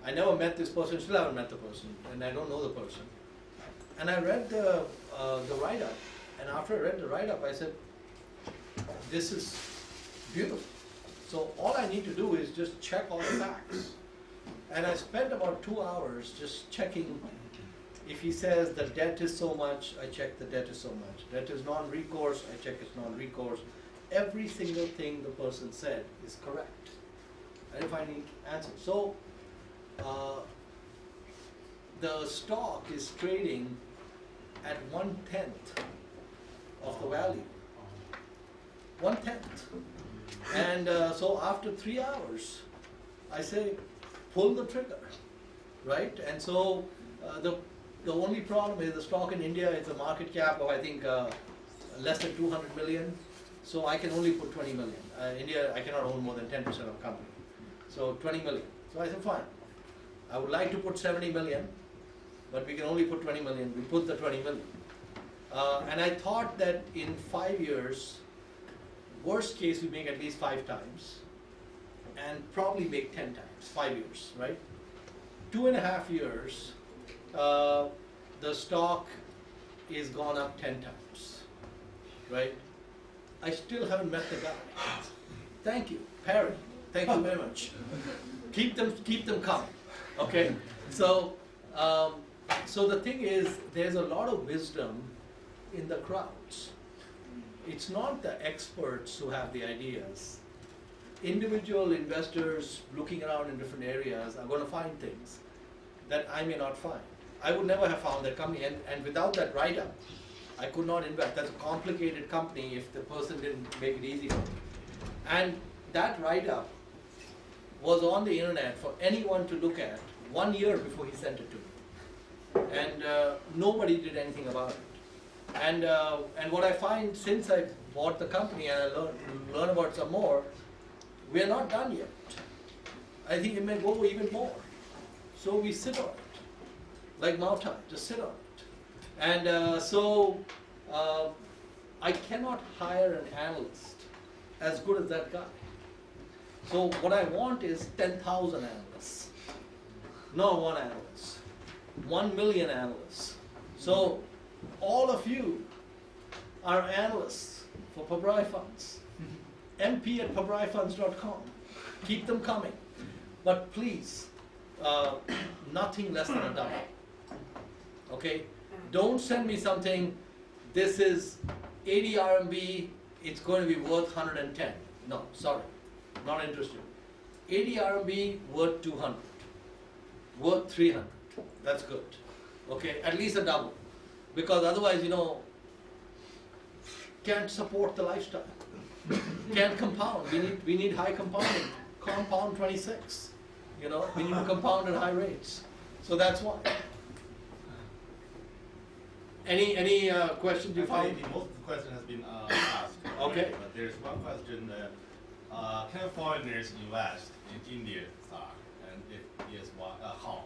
I never met this person, still haven't met the person, and I don't know the person. And I read the write-up, and after I read the write-up, I said, this is beautiful. So all I need to do is just check all the facts. And I spent about 2 hours just checking. If he says the debt is so much, I check the debt is so much. Debt is non-recourse, I check it's non-recourse. Every single thing the person said is correct. I didn't find any answer. So the stock is trading at 1/10 of the value. 1/10. And so after 3 hours, I say, pull the trigger, right? And so the only problem is the stock in India is a market cap of, I think, less than 200 million. So I can only put 20 million. India, I cannot own more than 10% of a company. So 20 million. So I said, fine. I would like to put 70 million, but we can only put 20 million. We put the 20 million. And I thought that in 5 years, worst case, we make at least 5 times, and probably make 10 times, 5 years, right? 2.5 years, the stock is gone up 10 times, right? I still haven't met the guy. Thank you, Perry. Thank you very much. Keep them coming. Okay. So, so the thing is, there's a lot of wisdom in the crowds. It's not the experts who have the ideas. Individual investors looking around in different areas are going to find things that I may not find. I would never have found that company, and without that write-up, I could not invest. That's a complicated company if the person didn't make it easy for me. And that write-up was on the internet for anyone to look at 1 year before he sent it to me. And nobody did anything about it. And what I find since I bought the company and I learn about some more, we are not done yet. I think it may go even more. So we sit on it, like Mao Tai, just sit on it. And so I cannot hire an analyst as good as that guy. So what I want is 10,000 analysts, not one analyst, 1 million analysts. So all of you are analysts for Pabrai funds. mp@pabraifunds.com. Keep them coming. But please, nothing less than a dollar. Okay? Don't send me something, this is 80 RMB, it's going to be worth 110. No, sorry, not interested. 80 RMB worth 200, worth 300. That's good. Okay, at least a double. Because otherwise, can't support the lifestyle. Can't compound. We need high compounding. Compound 26. We need to compound at high rates. So that's why. Any questions you found? Actually, most of the question has been asked. Okay. But there's one question: can foreigners invest in Indian stock, and if yes, how?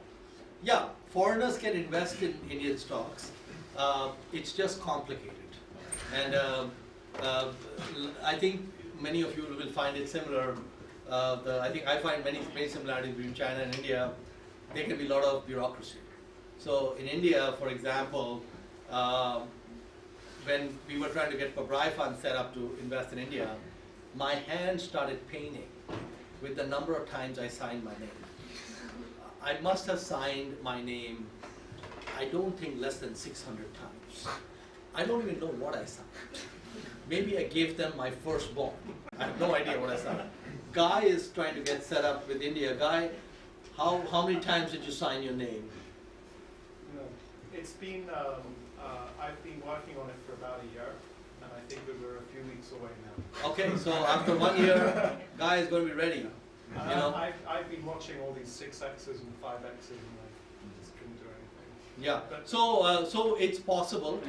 Yeah, foreigners can invest in Indian stocks. It's just complicated, and I think many of you will find it similar. I think I find many similarities between China and India. There can be a lot of bureaucracy. So in India, for example, when we were trying to get Pabrai funds set up to invest in India, my hand started paining with the number of times I signed my name. I must have signed my name, I don't think less than 600 times. I don't even know what I signed. Maybe I gave them my firstborn. I have no idea what I signed. Guy is trying to get set up with India. Guy, how many times did you sign your name? It's been, I've been working on it for about a year, and I think we were a few weeks away now. Okay, so after 1 year, Guy is going to be ready. You know? I've been watching all these 6X's and 5X's and I just couldn't do anything. Yeah, so it's possible.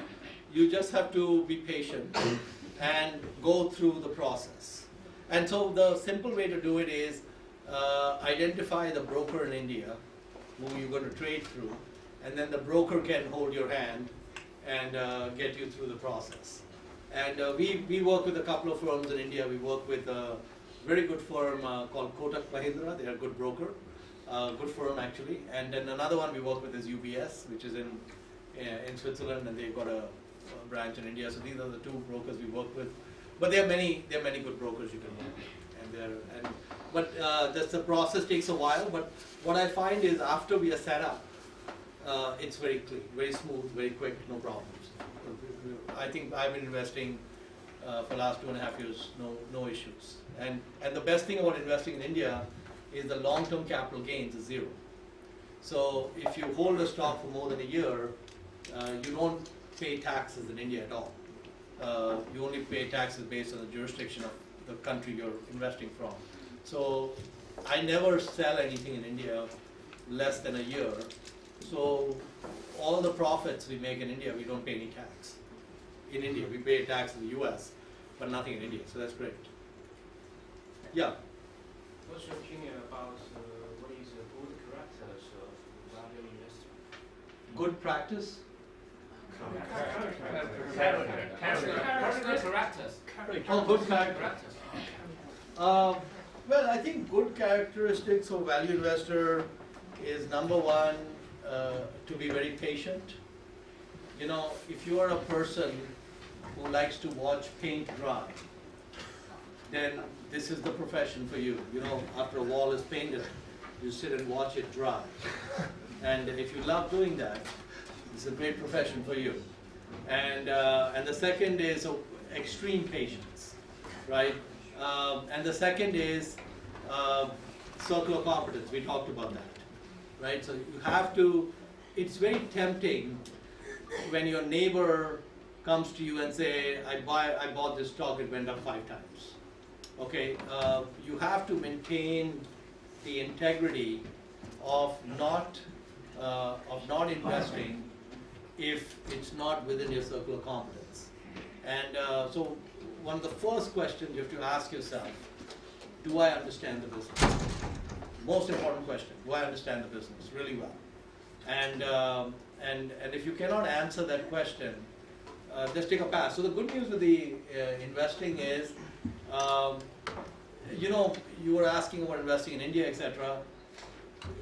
You just have to be patient and go through the process. And so the simple way to do it is identify the broker in India who you're going to trade through, and then the broker can hold your hand and get you through the process. And we work with a couple of firms in India. We work with a very good firm called Kotak Mahindra. They're a good broker, good firm actually. And then another one we work with is UBS, which is in Switzerland, and they've got a branch in India. So these are the two brokers we work with. But there are many good brokers you can work with. But the process takes a while. But what I find is after we are set up, it's very clean, very smooth, very quick, no problems. I think I've been investing for the last 2.5 years, no issues. And the best thing about investing in India is the long-term capital gains is zero. So if you hold a stock for more than a year, you don't pay taxes in India at all. You only pay taxes based on the jurisdiction of the country you're investing from. So I never sell anything in India less than a year. So all the profits we make in India, we don't pay any tax. In India, we pay tax in the US, but nothing in India, so that's great. Yeah? What's your opinion about what is a good characters of value investment? Good practice? Characters. Oh, good characters. Well, I think good characteristics of value investor is number one, to be very patient. You know, if you are a person who likes to watch paint dry, then this is the profession for you. You know, after a wall is painted, you sit and watch it dry. And if you love doing that, it's a great profession for you. And the second is extreme patience, right? And the second is circle of competence. We talked about that, right? So you have to, it's very tempting when your neighbor comes to you and say, I bought this stock, it went up 5 times. Okay, you have to maintain the integrity of not investing if it's not within your circle of competence. And so one of the first questions you have to ask yourself, do I understand the business? Most important question, do I understand the business really well? And if you cannot answer that question, just take a pass. So the good news with the investing is, you know, you were asking about investing in India, etc.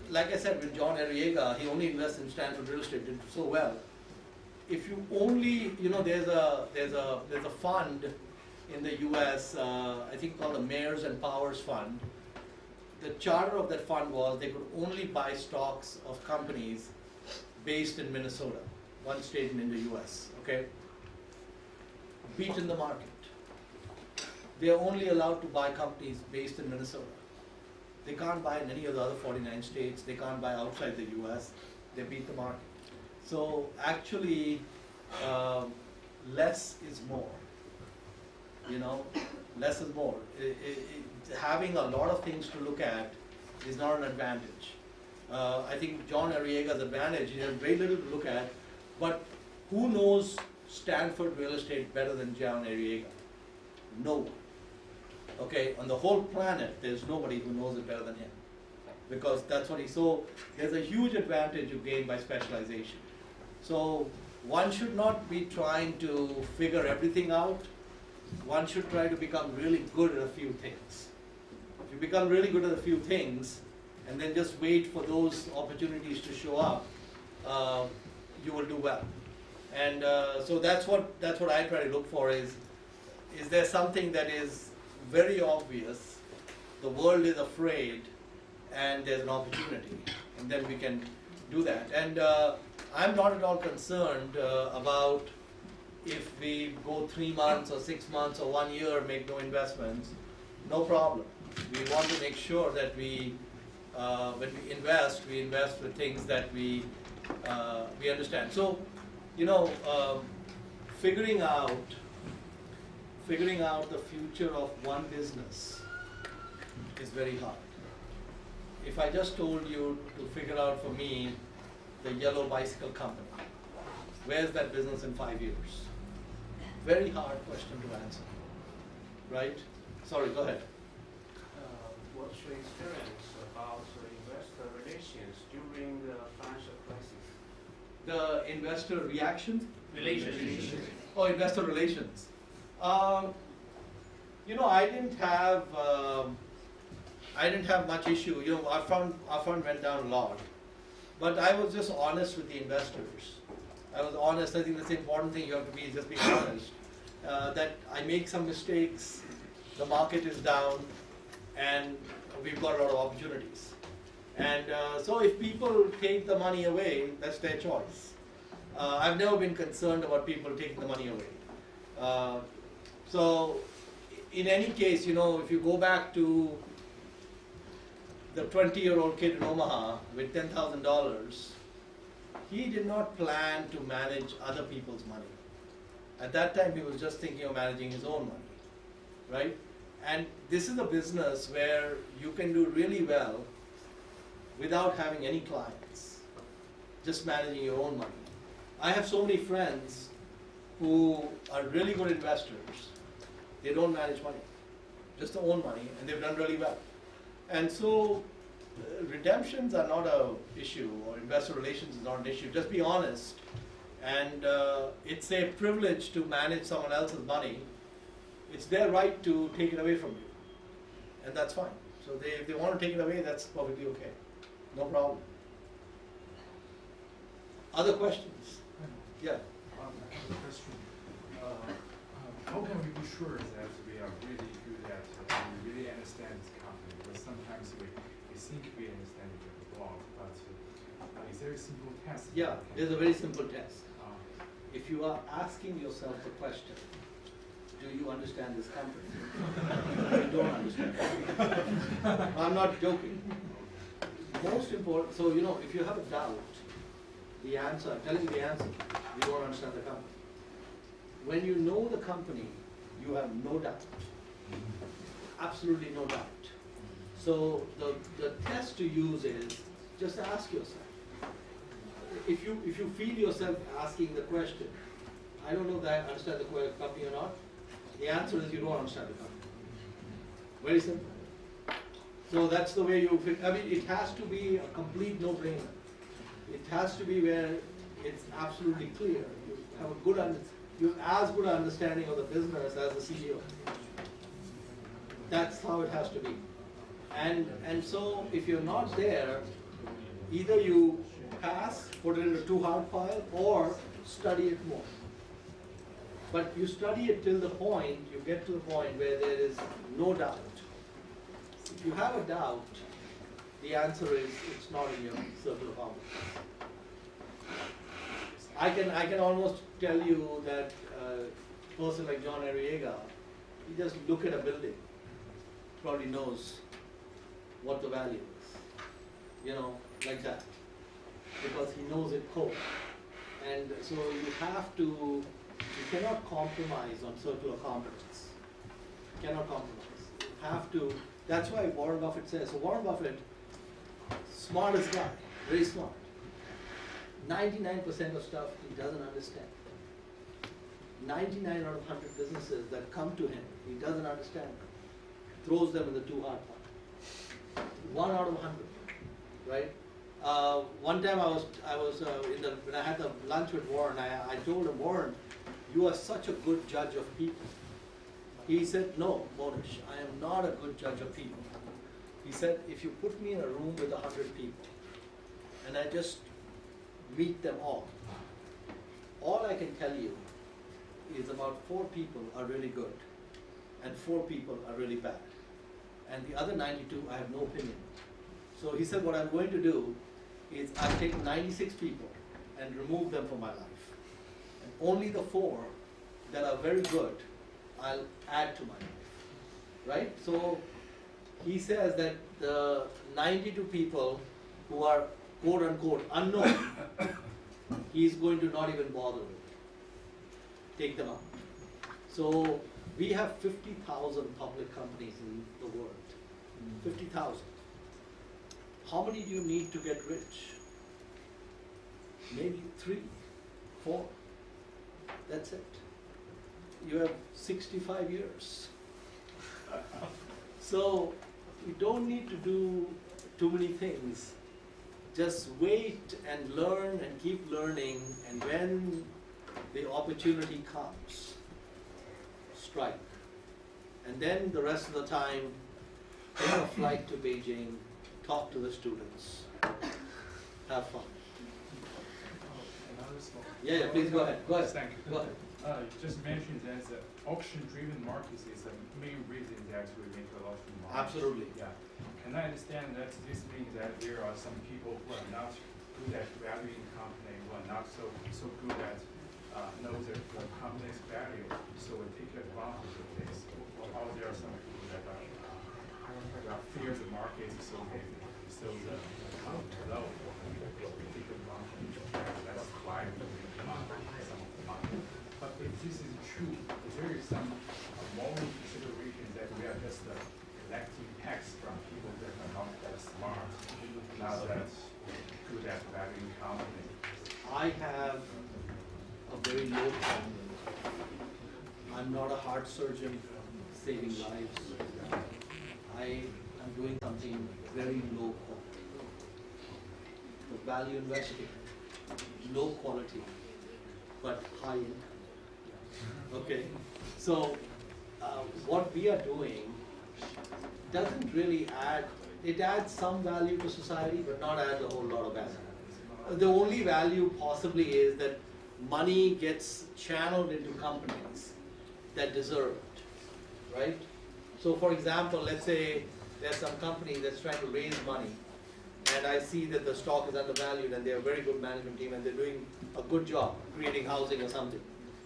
Like I said, with John Arriaga, he only invests in Stanford real estate, did so well. If you only, you know, there's a fund in the U.S. I think called the Mayors and Powers Fund. The charter of that fund was they could only buy stocks of companies based in Minnesota, one state in the U.S. Okay, beaten the market. They are only allowed to buy companies based in Minnesota. They can't buy in any of the other 49 states. They can't buy outside the U.S. They beat the market. So actually, less is more. You know, less is more. Having a lot of things to look at is not an advantage. I think John Arriaga's advantage, he has very little to look at, but who knows Stanford real estate better than John Arriaga? No one. Okay, on the whole planet, there's nobody who knows it better than him. Because that's what he, so there's a huge advantage you gain by specialization. So one should not be trying to figure everything out. One should try to become really good at a few things. If you become really good at a few things, and then just wait for those opportunities to show up, you will do well. And so that's what I try to look for is there something that is very obvious, the world is afraid, and there's an opportunity, and then we can do that. And I'm not at all concerned about if we go 3 months or 6 months or 1 year, make no investments, no problem. We want to make sure that we, when we invest with things that we understand. So, you know, figuring out figuring out the future of one business is very hard. If I just told you to figure out for me the yellow bicycle company, where's that business in 5 years? Very hard question to answer, right? Sorry, go ahead. What's your experience about investor relations during the financial crisis? The investor reaction? Relations. Oh, investor relations. You know, I didn't have much issue. You know, our fund went down a lot, but I was just honest with the investors. I was honest. I think that's the important thing. You have to be just be honest. That I make some mistakes. The market is down, and we've got a lot of opportunities. And so, if people take the money away, that's their choice. I've never been concerned about people taking the money away. So, in any case, you know, if you go back to the 20-year-old kid in Omaha with $10,000, he did not plan to manage other people's money. At that time, he was just thinking of managing his own money, right? And this is a business where you can do really well without having any clients, just managing your own money. I have so many friends who are really good investors. They don't manage money, just their own money, and they've done really well. And so redemptions are not an issue, or investor relations is not an issue. Just be honest. And it's a privilege to manage someone else's money. It's their right to take it away from you. And that's fine. So if they want to take it away, that's perfectly okay. No problem. Other questions? Yeah. I have a question. How can we be sure that we are really good at, we really understand this company? Because sometimes we think we understand the blog, but is there a simple test? Yeah, there's a very simple test. If you are asking yourself the question, do you understand this company? You don't understand. I'm not joking. Most important, so you know, if you have a doubt, the answer, I'm telling you the answer, you don't understand the company. When you know the company, you have no doubt. Absolutely no doubt. So the test to use is just ask yourself. If you feel yourself asking the question, I don't know that I understand the company or not, the answer is you don't understand the company. Very simple. So that's the way you I mean, it has to be a complete no-brainer. It has to be where it's absolutely clear. You have a good you have as good an understanding of the business as the CEO. That's how it has to be. And so if you're not there, either you pass, put it in a too hard file, or study it more. But you study it till the point, you get to the point where there is no doubt. If you have a doubt, the answer is it's not in your circle of competence. I can almost tell you that a person like John Arriaga, he just look at a building, probably knows what the value is, you know, like that, because he knows it cold. And so you have to, you cannot compromise on circle of competence. You cannot compromise. You have to, that's why Warren Buffett says, so Warren Buffett, smartest guy, very smart. 99% of stuff he doesn't understand. 99 out of 100 businesses that come to him, he doesn't understand them. Throws them in the too hard part. 1 out of 100, right? One time I was when I had the lunch with Warren, I told him, Warren, you are such a good judge of people. He said, no, Mohnish, I am not a good judge of people. He said, if you put me in a room with 100 people, and I just meet them all I can tell you is about 4 people are really good, and 4 people are really bad. And the other 92, I have no opinion. So he said, what I'm going to do is I'll take 96 people and remove them from my life. And only the 4 that are very good, I'll add to my life, right? So he says that the 92 people who are quote unquote unknown, he's going to not even bother with. Take them out. So we have 50,000 public companies in the world. 50,000. How many do you need to get rich? Maybe 3, 4. That's it. You have 65 years. So you don't need to do too many things. Just wait and learn and keep learning, and when the opportunity comes, strike. And then the rest of the time, take a flight to Beijing, talk to the students, have fun. Another small. Yeah, please go ahead. Go ahead. Thank you. Go ahead. You just mentioned that the auction-driven markets is the main reason that we make a lot of money. Absolutely. Yeah. Can I understand that this means that there are some people who are not good at valuing company, who are not so good at know the company's value, so we take advantage of this. Or there are some people that fear the market, so the company low. Take advantage of that. That's why we make some of the money. But if this is true, there is some moral consideration that we are just collecting tax from people that are not that smart, not that good at valuing company. I have a very low confidence. I'm not a heart surgeon saving lives. I am doing something very low quality. The value investing, low quality, but high income. Okay, so what we are doing doesn't really add, it adds some value to society, but not add a whole lot of value. The only value possibly is that money gets channeled into companies that deserve it, right? So for example, let's say there's some company that's trying to raise money, and I see that the stock is undervalued and they're a very good management team and they're doing a good job creating housing or something.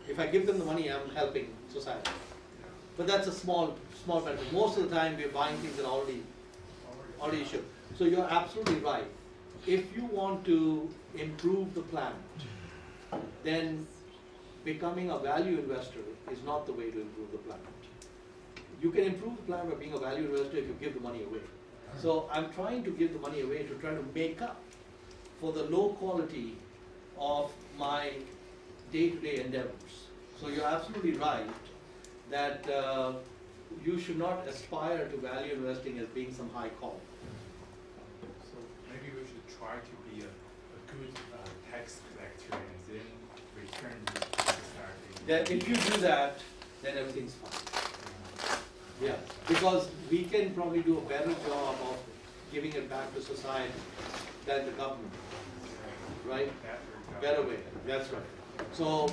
If I give them the money, I'm helping society. But that's a small benefit. Most of the time we're buying things that are already issued. So you're absolutely right. If you want to improve the planet, then becoming a value investor is not the way to improve the planet. You can improve the planet by being a value investor if you give the money away. So I'm trying to give the money away to try to make up for the low quality of my day-to-day endeavors. So you're absolutely right that you should not aspire to value investing as being some high call. So maybe we should try to be a good tax collector and then return to society. That if you do that, then everything's fine. Yeah, because we can probably do a better job of giving it back to society than the government, right? Better way, that's right. So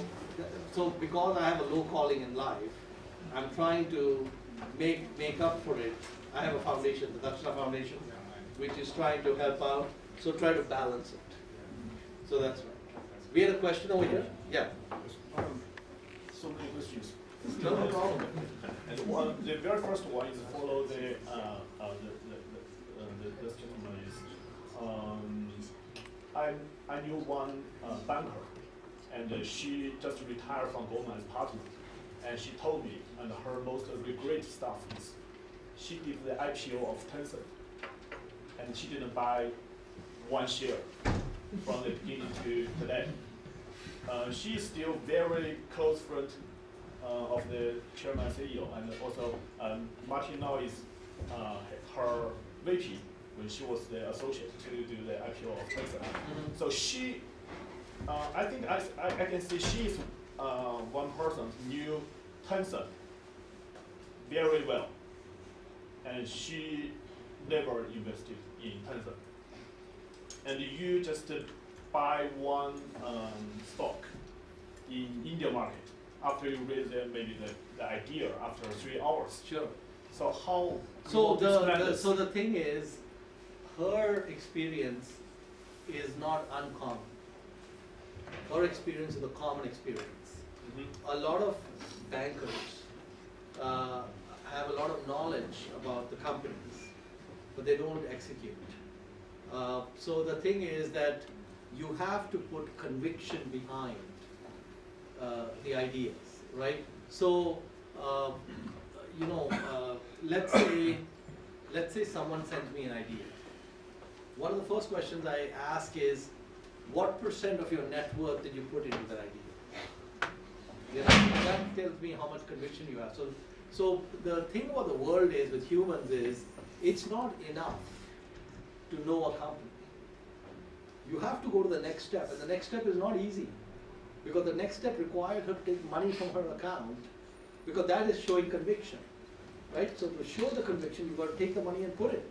because I have a low calling in life, I'm trying to make up for it. I have a foundation, the Dakshina Foundation, which is trying to help out, so try to balance it. So that's right. We had a question over here? Yeah. So many questions. No problem. And the very first one is follow the gentleman is I knew one banker, and she just retired from Goldman's partner, and she told me, and her most regret stuff is she did the IPO of Tencent, and she didn't buy one share from the beginning to today. She is still very close friend of the chairman CEO, and also Martin now is her VP when she was the associate to do the IPO of Tencent. So she, I think I can say she is one person knew Tencent very well, and she never invested in Tencent. And you just buy one stock in India market after you raise maybe the idea after 3 hours. Sure. So how? So the thing is, her experience is not uncommon. Her experience is a common experience. A lot of bankers have a lot of knowledge about the companies, but they don't execute. So the thing is that you have to put conviction behind the ideas. right? So, you know, let's say someone sends me an idea. One of the first questions I ask is, what percent of your net worth did you put into that idea? You know, that tells me how much conviction you have. So the thing about the world is, with humans is, it's not enough to know a company. You have to go to the next step, and the next step is not easy, because the next step required her to take money from her account, because that is showing conviction, right? So to show the conviction, you've got to take the money and put it.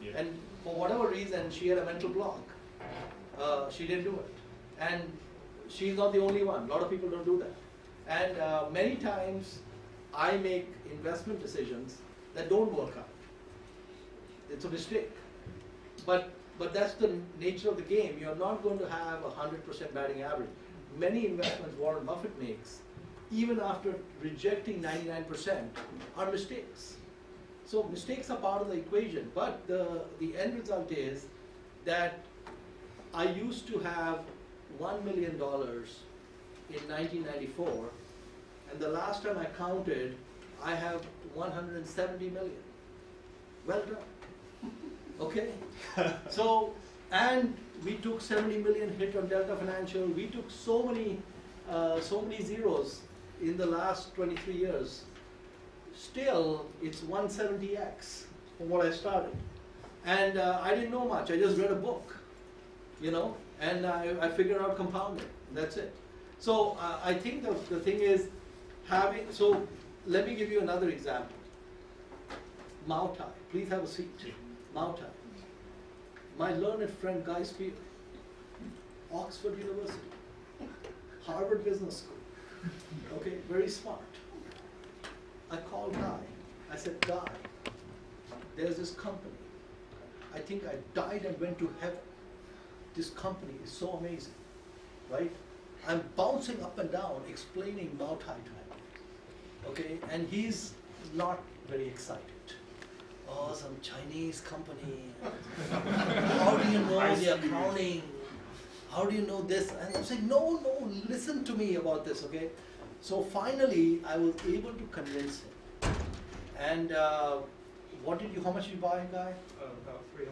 Yeah. And for whatever reason, she had a mental block. She didn't do it. And she's not the only one. A lot of people don't do that. And many times, I make investment decisions that don't work out. It's a mistake. But that's the nature of the game. You're not going to have 100% batting average. Many investments Warren Buffett makes, even after rejecting 99%, are mistakes. So mistakes are part of the equation. But the end result is that I used to have $1 million in 1994, and the last time I counted, I have 170 million. Well done. Okay? So, and we took 70 million hit on Delta Financial. We took so many zeros in the last 23 years. Still, it's 170x from what I started. And I didn't know much. I just read a book, you know, and I figured out compounding. That's it. So I think the thing is having, so let me give you another example. Mao Tai, please have a seat. Mao Tai. My learned friend Guy Spier, Oxford University, Harvard Business School, okay, very smart. I called Guy, I said, Guy, there's this company. I think I died and went to heaven. This company is so amazing, right? I'm bouncing up and down explaining Mao Tai to him, okay? And he's not very excited. Oh, some Chinese company. How do you know the accounting? How do you know this? And I'm saying, no, listen to me about this, okay? So finally, I was able to convince him. And how much did you buy, Guy? About $300,000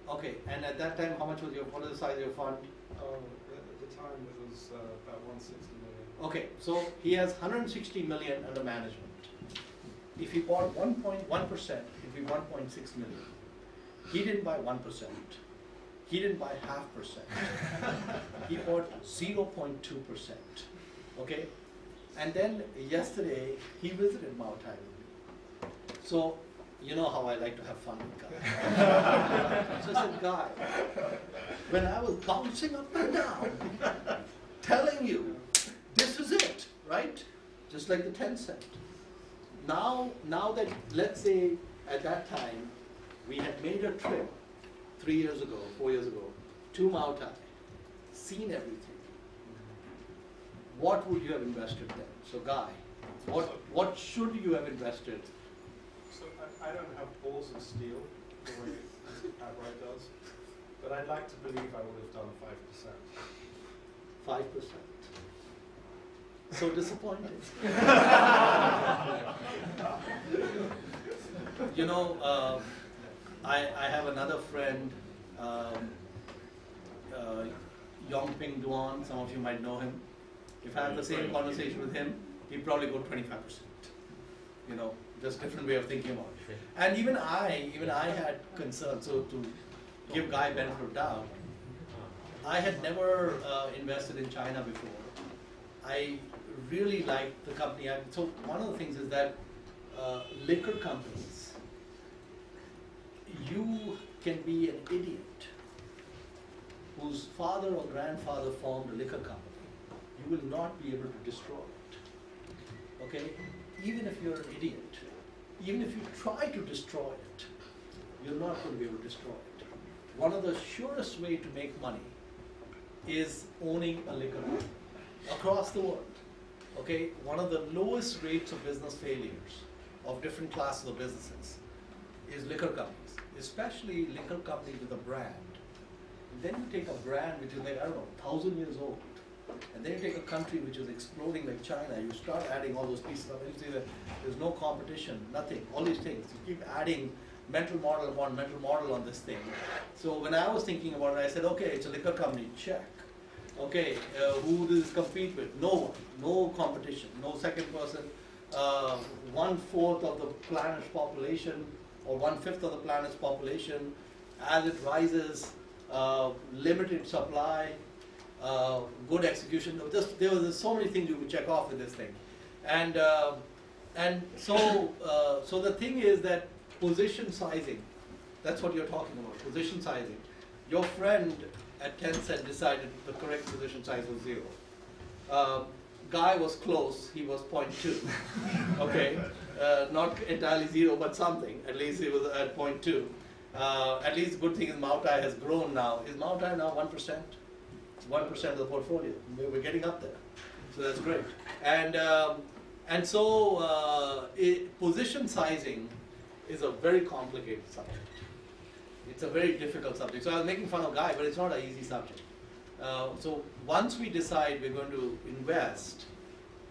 Okay, and at that time, what is the size of your fund? At the time, it was about 160 million. Okay, so he has 160 million under management. If he bought 1.1%, it'd be 1.6 million. He didn't buy 1%. He didn't buy 0.5%. He bought 0.2%. Okay? And then yesterday, he visited Mao Tai with me. So, you know how I like to have fun with Guy. So I said, Guy, when I was bouncing up and down, telling you, this is it, right? Just like the 10 cent. Now that, let's say, at that time, we had made a trip 4 years ago, to Mao Tai, seen everything. What would you have invested then? So Guy, what should you have invested? So I don't have balls of steel the way Pabrai does, but I'd like to believe I would have done 5%. 5%. So disappointed. You know, I have another friend, Yongping Duan, some of you might know him. If I have the same conversation with him, he'd probably go 25%. You know, just different way of thinking about it. And even I had concerns. So to give Guy benefit of doubt, I had never invested in China before. I really liked the company. So one of the things is that liquor companies, you can be an idiot whose father or grandfather formed a liquor company. You will not be able to destroy it. Okay? Even if you're an idiot, even if you try to destroy it, you're not going to be able to destroy it. One of the surest way to make money is owning a liquor company across the world. Okay? One of the lowest rates of business failures of different classes of businesses is liquor companies, especially liquor companies with a brand. And then you take a brand which is like, I don't know, 1,000 years old, And then you take a country which is exploding like China, you start adding all those pieces up, and you see that there's no competition, nothing, all these things. You keep adding mental model upon mental model on this thing. So when I was thinking about it, I said, okay, it's a liquor company, check. Okay, who does this compete with? No one, no competition, no second person. 1/4 of the planet's population, or 1/5 of the planet's population, as it rises, limited supply, good execution. There were so many things you would check off with this thing, and so the thing is that position sizing. That's what you're talking about. Position sizing. Your friend at 10 cent decided the correct position size was 0. Guy was close. He was 0.2. Okay, not entirely 0, but something. At least it was at 0.2. At least good thing is Moutai has grown now. Is Moutai now 1%? 1% of the portfolio. We're getting up there, so that's great. And so position sizing is a very complicated subject. It's a very difficult subject. So I was making fun of Guy, but it's not an easy subject. So once we decide we're going to invest,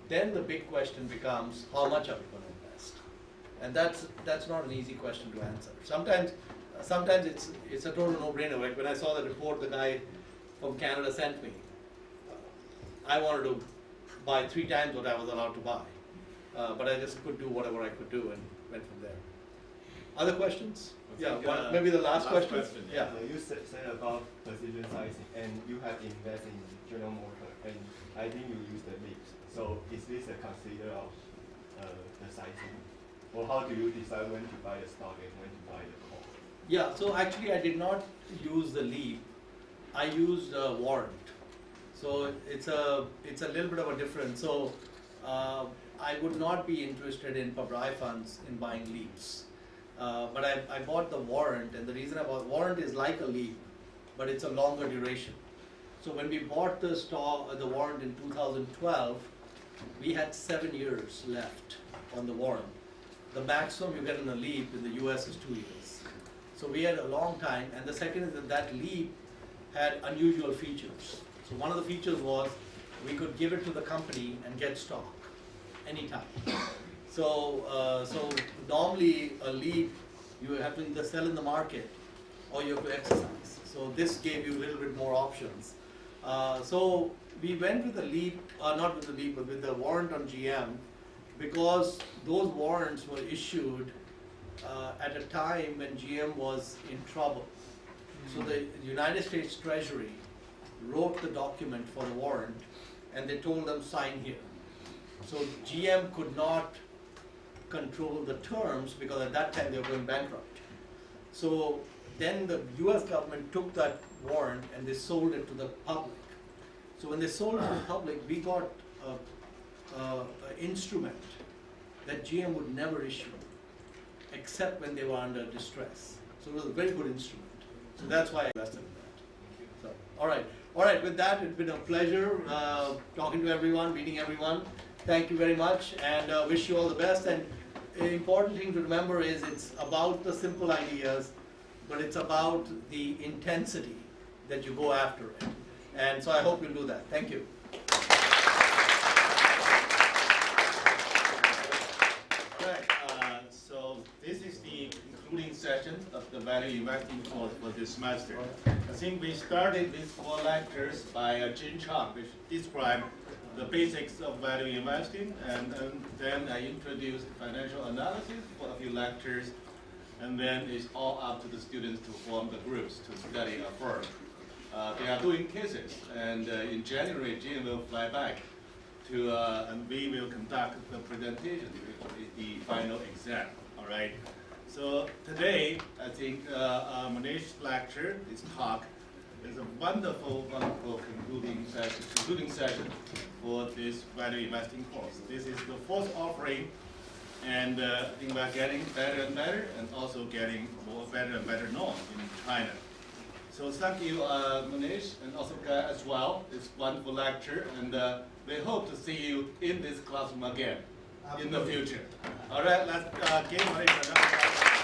then the big question becomes how much are we going to invest? And that's not an easy question to answer. Sometimes it's a total no-brainer. Like when I saw the report the guy from Canada sent me, I wanted to buy 3 times what I was allowed to buy. But I just could do whatever I could do and went from there. Other questions? Yeah, maybe the last question. Yeah. You said about position sizing, and you have invested in General Motors, and I think you use the leaps. So is this a consider of the sizing? Or how do you decide when to buy the stock and when to buy the call? Yeah, so actually I did not use the leap. I used a warrant. So it's a little bit of a difference. So I would not be interested in Pabrai funds in buying leaps. But I bought the warrant, and the reason I bought warrant is like a leap, but it's a longer duration. So when we bought the warrant in 2012, we had 7 years left on the warrant. The maximum you get in a leap in the US is 2 years. So we had a long time, and the second is that leap had unusual features. So one of the features was we could give it to the company and get stock anytime. So normally a leap, you have to either sell in the market or you have to exercise. So this gave you a little bit more options. So we went with the leap, not with the leap, but with the warrant on GM, because those warrants were issued at a time when GM was in trouble. So the United States Treasury wrote the document for the warrant, and they told them sign here. So GM could not control the terms because at that time they were going bankrupt. So then the US government took that warrant and they sold it to the public. So when they sold it to the public, we got an instrument that GM would never issue, except when they were under distress. So it was a very good instrument. So that's why I invested in that. So, all right. With that, it's been a pleasure talking to everyone, meeting everyone. Thank you very much, and wish you all the best. And an important thing to remember is it's about the simple ideas, but it's about the intensity that you go after it. And so I hope you'll do that. Thank you. Right. So this is the concluding session of the value investing course for this semester. I think we started with 4 lectures by Jiang, which described the basics of value investing, and then I introduced financial analysis for a few lectures, and then it's all up to the students to form the groups to study a firm. They are doing cases, and in January, Jiang will fly back to, and we will conduct the presentation, which is the final exam. All right. So today, I think Mohnish's lecture, this talk, is a wonderful concluding session for this value investing course. This is the 4th offering, and I think we're getting better and better, and also getting better and better known in China. So thank you, Mohnish, and also Guy as well. It's a wonderful lecture, and we hope to see you in this classroom again in the future. All right, let's give Mohnish another round.